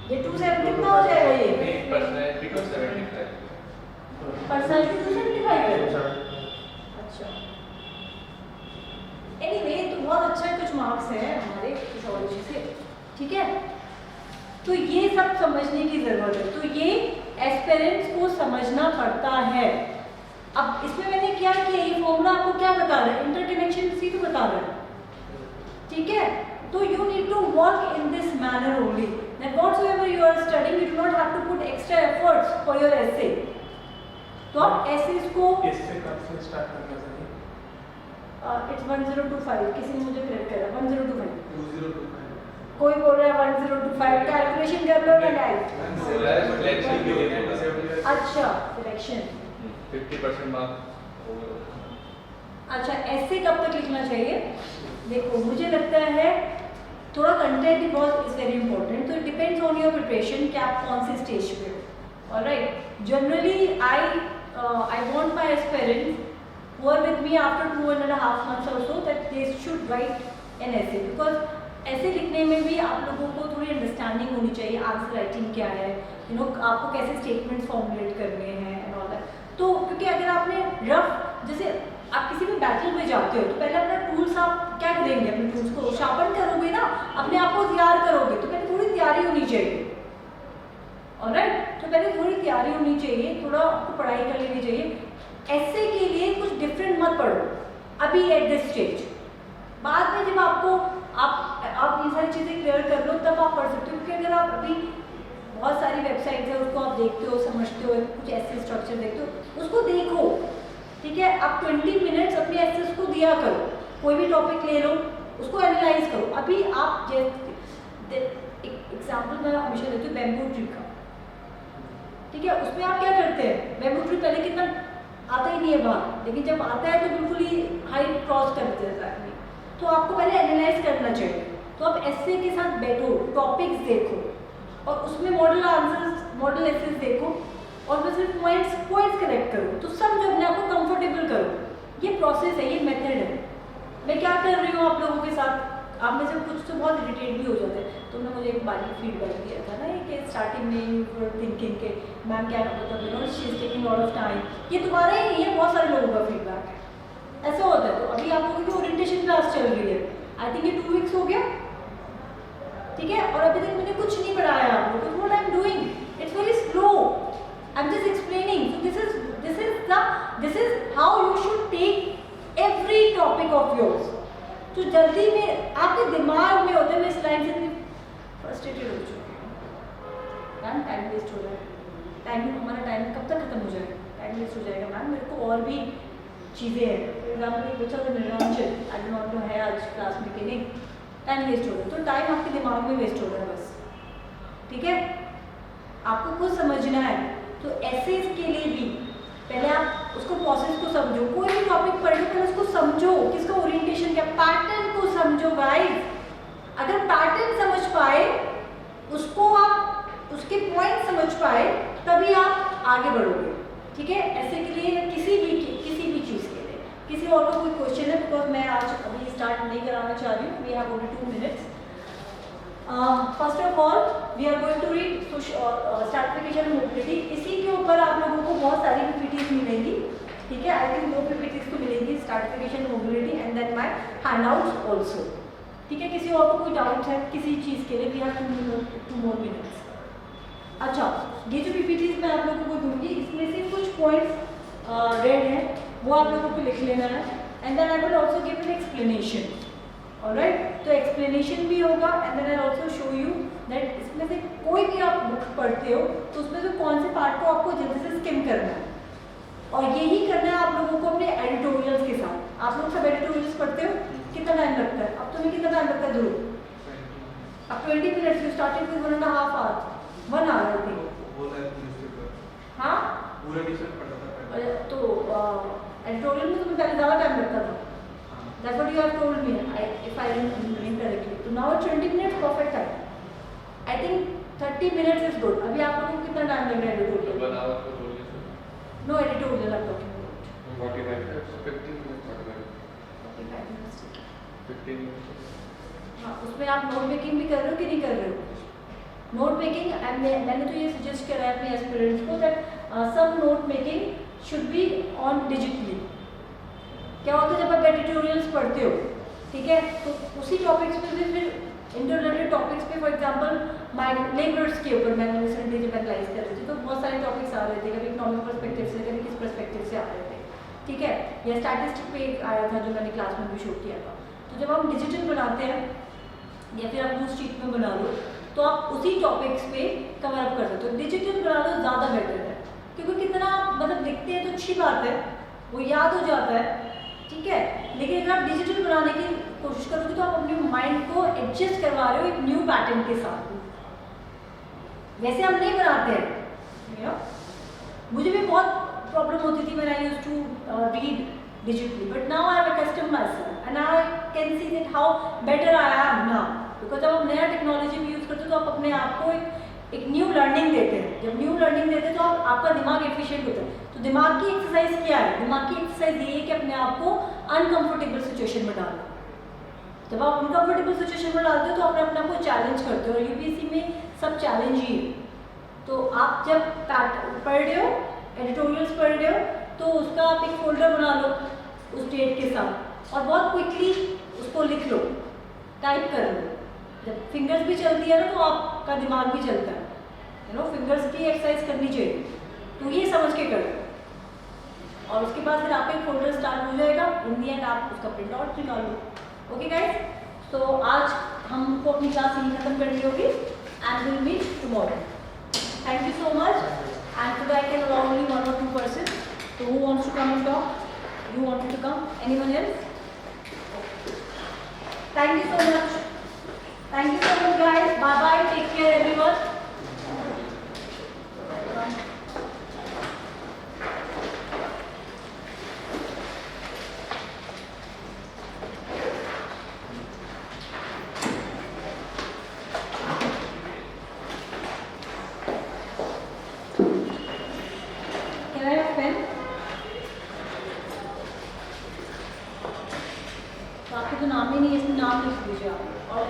ये 270 कितना हो जाएगा ये? पर्सनैलिटी को 75। पर्सनैलिटी 275 है। अच्छा। एनीवे, तो बहुत अच्छा कुछ मार्क्स है हमारे फिजियोलॉजी से, ठीक है? तो ये सब समझने की जरूरत है। तो ये एस्पिरेंट्स को समझना पड़ता है। अब इसमें मैंने क्या किया, ये फॉर्मूला आपको क्या बता रहा है? इंटरकनेक्शन सी तो बता रहा है, ठीक है? तो you need to work in this manner only, that whatsoever you are studying you do not have to put extra efforts for your essay. तो आप एसेस को इससे कब से स्टार्ट करना चाहिए? इट्स 1025, किसी ने मुझे करेक्ट करा, 1025। 2025। कोई बोल रहा है 1025, कैलकुलेशन कर लो ना गाइस। सिलेक्शन के लिए बोला है। अच्छा, सिलेक्शन 50% मार्क होगा। अच्छा, ऐसे कब तक लिखना चाहिए? देखो, मुझे लगता है थोड़ा कंटेंट इज वेरी इंपॉर्टेंट, तो it depends on your preparation कि आप कौन से स्टेज पे हो। Alright, generally I want my aspirants who are with me after 2.5 months or so that they should write an essay, because ऐसे लिखने में भी आप लोगों को थोड़ी अंडरस्टैंडिंग होनी चाहिए, आंसर राइटिंग क्या है, यू नो, आपको कैसे स्टेटमेंट्स फॉर्मुलेट करने हैं एंड ऑल दैट। तो क्योंकि अगर आपने रफ, जैसे आप किसी भी बैटल में जाते हो तो पहले अपना टूल्स आप क्या करेंगे, अपने टूल्स को शार्पन करोगे ना, अपने आप को तैयार करोगे, तो पहले थोड़ी तैयारी होनी चाहिए। ऑलराइट, तो पहले थोड़ी तैयारी होनी चाहिए, थोड़ा आपको पढ़ाई कर लेनी चाहिए। ऐसे के लिए कुछ डिफरेंट मत पढ़ो अभी एट दिस स्टेज। बाद में जब आपको आप ये सारी चीज़ें क्लियर कर लो तब आप पढ़ सकते हो, क्योंकि अगर आप अभी बहुत सारी वेबसाइट्स है उसको आप देखते हो, समझते हो, कुछ ऐसे स्ट्रक्चर देखते हो, उसको देखो, ठीक है? आप 20 मिनट्स अपने एसेस को दिया करो, कोई भी टॉपिक ले लो, उसको एनालाइज करो। अभी आप एग्जाम्पल मैं हमेशा देती हूँ बैम्बू ट्री का, ठीक है? उसमें आप क्या करते हैं, बैम्बू ट्री पहले कितना आता ही नहीं है बाहर, लेकिन जब आता है तो बिल्कुल ही हाइट क्रॉस कर देता है आदमी। तो आपको पहले एनालाइज करना चाहिए। तो आप एसे के साथ बैठो, टॉपिक्स देखो और उसमें मॉडल आंसर्स, मॉडल एसेस देखो और बस सिर्फ पॉइंट्स करेक्ट करो, तो समझो, अपने आप को कंफर्टेबल करो। ये प्रोसेस है, ये मेथड है। मैं क्या कर रही हूँ आप लोगों के साथ, आप में से कुछ तो बहुत इरिटेट भी हो जाते हैं। तुमने मुझे एक बारी फीडबैक दिया था ना कि स्टार्टिंग में यू वर थिंकिंग के मैम क्या होता है, no she is taking lot of time. ये तुम्हारा ही नहीं है, बहुत सारे लोगों का फीडबैक है, ऐसा होता है। तो अभी आप लोगों की ओरिएंटेशन क्लास चल रही है, आई थिंक ये 2 वीक्स हो गया, ठीक है? और अभी तक मैंने कुछ नहीं पढ़ाया आप लोगों को। What I am doing, it's very slow, I am just explaining. So this is how you should take every topic of yours. तो जल्दी में आपके दिमाग में होता है, मैं इस लाइन से फ्रस्ट्रेटेड हो चुकी हूँ मैम, टाइम वेस्ट हो रहा है, हमारा टाइम कब तक खत्म हो जाएगा, टाइम वेस्ट हो जाएगा मैम, मेरे को और भी चीज़ें हैं। फॉर एग्जाम्पल एक बच्चा तो Niranjan, I don't not know है आज क्लास में कि नहीं, टाइम वेस्ट हो रहा है। तो टाइम आपके दिमाग में वेस्ट हो रहा है बस, ठीक है? आपको कुछ समझना है। तो ऐसे के लिए भी पहले आप उसको प्रोसेस को समझो, कोई भी टॉपिक पढ़ो पहले उसको समझो, किसका ओरिएंटेशन क्या, पैटर्न को समझो गाइस। अगर पैटर्न समझ पाए, उसको आप उसके पॉइंट समझ पाए, तभी आप आगे बढ़ोगे। ठीक है, ऐसे के लिए किसी भी चीज़ के लिए। किसी और को कोई क्वेश्चन है? बिकॉज मैं आज अभी स्टार्ट नहीं कराना चाह रही हूँ, we have only 2 minutes. First of all we are going to read stratification mobility. इसी के ऊपर आप लोगों को बहुत सारी पीपीटीज मिलेंगी। ठीक है, आई थिंक 2 पीपीटीज तो मिलेंगी, stratification mobility and then my handouts also. ठीक है, किसी और को कोई डाउट है किसी चीज़ के लिए? We have 2 more minutes। अच्छा, ये जो पीपीटीज मैं आप लोगों को दूंगी, इसमें से कुछ पॉइंट्स रेड हैं, वो आप लोगों को लिख लेना है। And then I will also give an explanation. Alright, तो एक्सप्लेनेशन भी होगा and then I also show you that इसमें से कोई भी आप बुक पढ़ते हो तो उसमें से कौन से पार्ट को आपको जल्दी से स्किम करना है, और यही करना है आप लोगों को अपने एडिटोरियल्स के साथ। आप लोग सब एडिटोरियल्स पढ़ते हो, कितना टाइम लगता है? अब तुम्हें कितना टाइम लगता है ध्रुव? अब 20 minutes, you started with 1.5 hours, 1 hour I think. हाँ, पूरा डिस्कस पढ़ा था पहले। तो एडिटोरियल में तुम्हें पहले ज़्यादा टाइम लगता था। That's what you have told me, if I remember correctly. So now it's 20 minutes, perfect time. I think 30 minutes is good. अभी आप लोगों को कितना टाइम लग रहा है एडिटोरियल? 1 hour का बोल रहे No editorial I'm talking about. 45 15 minutes 45 minutes. 15 minutes। हाँ, उसमें आप नोट मेकिंग भी कर रहे हो कि नहीं कर रहे हो? नोट मेकिंग, मैंने तो ये सजेस्ट करा है अपने एस्पिरेंट्स को दैट सब note making should be on digitally. क्या होता है जब आप एडिटोरियल्स पढ़ते हो, ठीक है, तो उसी टॉपिक्स पे फिर इंटरनेटेड टॉपिक्स पे, फॉर एग्जांपल लेबर्स के ऊपर मैंने रिसेंटली जब एनालाइज कर रही थी तो बहुत सारे टॉपिक्स आ रहे थे, कभी इकोनॉमिक पर्सपेक्टिव से, कभी किस पर्सपेक्टिव से आ रहे थे। ठीक है, या स्टैटिस्टिक पे एक आया था जो मैंने क्लास में भी शो किया था। तो जब हम डिजिटल बनाते हैं या फिर आप उस शीट में बना लो तो आप उसी टॉपिक्स पे कवर अप कर सकते हो। डिजिटल बना लो ज़्यादा बेटर है, क्योंकि कितना मतलब लिखते हैं तो अच्छी बात है, वो याद हो जाता है। ठीक है, लेकिन अगर आप डिजिटल बनाने की कोशिश करोगे तो आप अपने माइंड को एडजस्ट करवा रहे हो एक न्यू पैटर्न के साथ। वैसे हम नहीं बनाते हैं, you know? मुझे भी बहुत प्रॉब्लम होती थी when I used to read digitally, but now I have accustomed myself and I can see that how better I am now, because जब आप नया टेक्नोलॉजी भी यूज़ करते हो तो आप अपने आप को एक न्यू लर्निंग देते हैं। जब न्यू लर्निंग देते हैं तो आपका दिमाग एफिशिएंट होता है। तो दिमाग की एक्सरसाइज क्या है? दिमाग की एक्सरसाइज ये है कि अपने आप को अनकंफर्टेबल सिचुएशन में डालो। जब आप अनकंफर्टेबल सिचुएशन में डालते हो तो आप अपने आप को चैलेंज करते हो, और यूपीएससी में सब चैलेंज ही है। तो आप जब पढ़ रहे हो, एडिटोरियल्स पढ़ रहे हो, तो उसका आप एक फोल्डर बना लो उस डेट के साथ और बहुत क्विकली उसको लिख लो, टाइप कर लो। जब फिंगर्स भी चलती है ना तो आपका दिमाग भी चलता है, यू नो, फिंगर्स की एक्सरसाइज करनी चाहिए। तो ये समझ के करो, और उसके बाद फिर आपका एक फोल्डर स्टार्ट हो जाएगा। इन दी एंड आप उसका प्रिंट आउट निकालो। ओके गाइस, तो आज हमको अपनी क्लास यहीं खत्म करनी होगी and will meet tomorrow. Thank you so much. And today I can allow only 1 or 2 persons. So who wants to come and talk? You wanted to come? Anyone else? Thank you so much. Thank you so much guys. Bye bye. Take care everyone. Can I have pen? तो आपके तो नाम ही नहीं है, इसमें नाम लिख दीजिए आप। और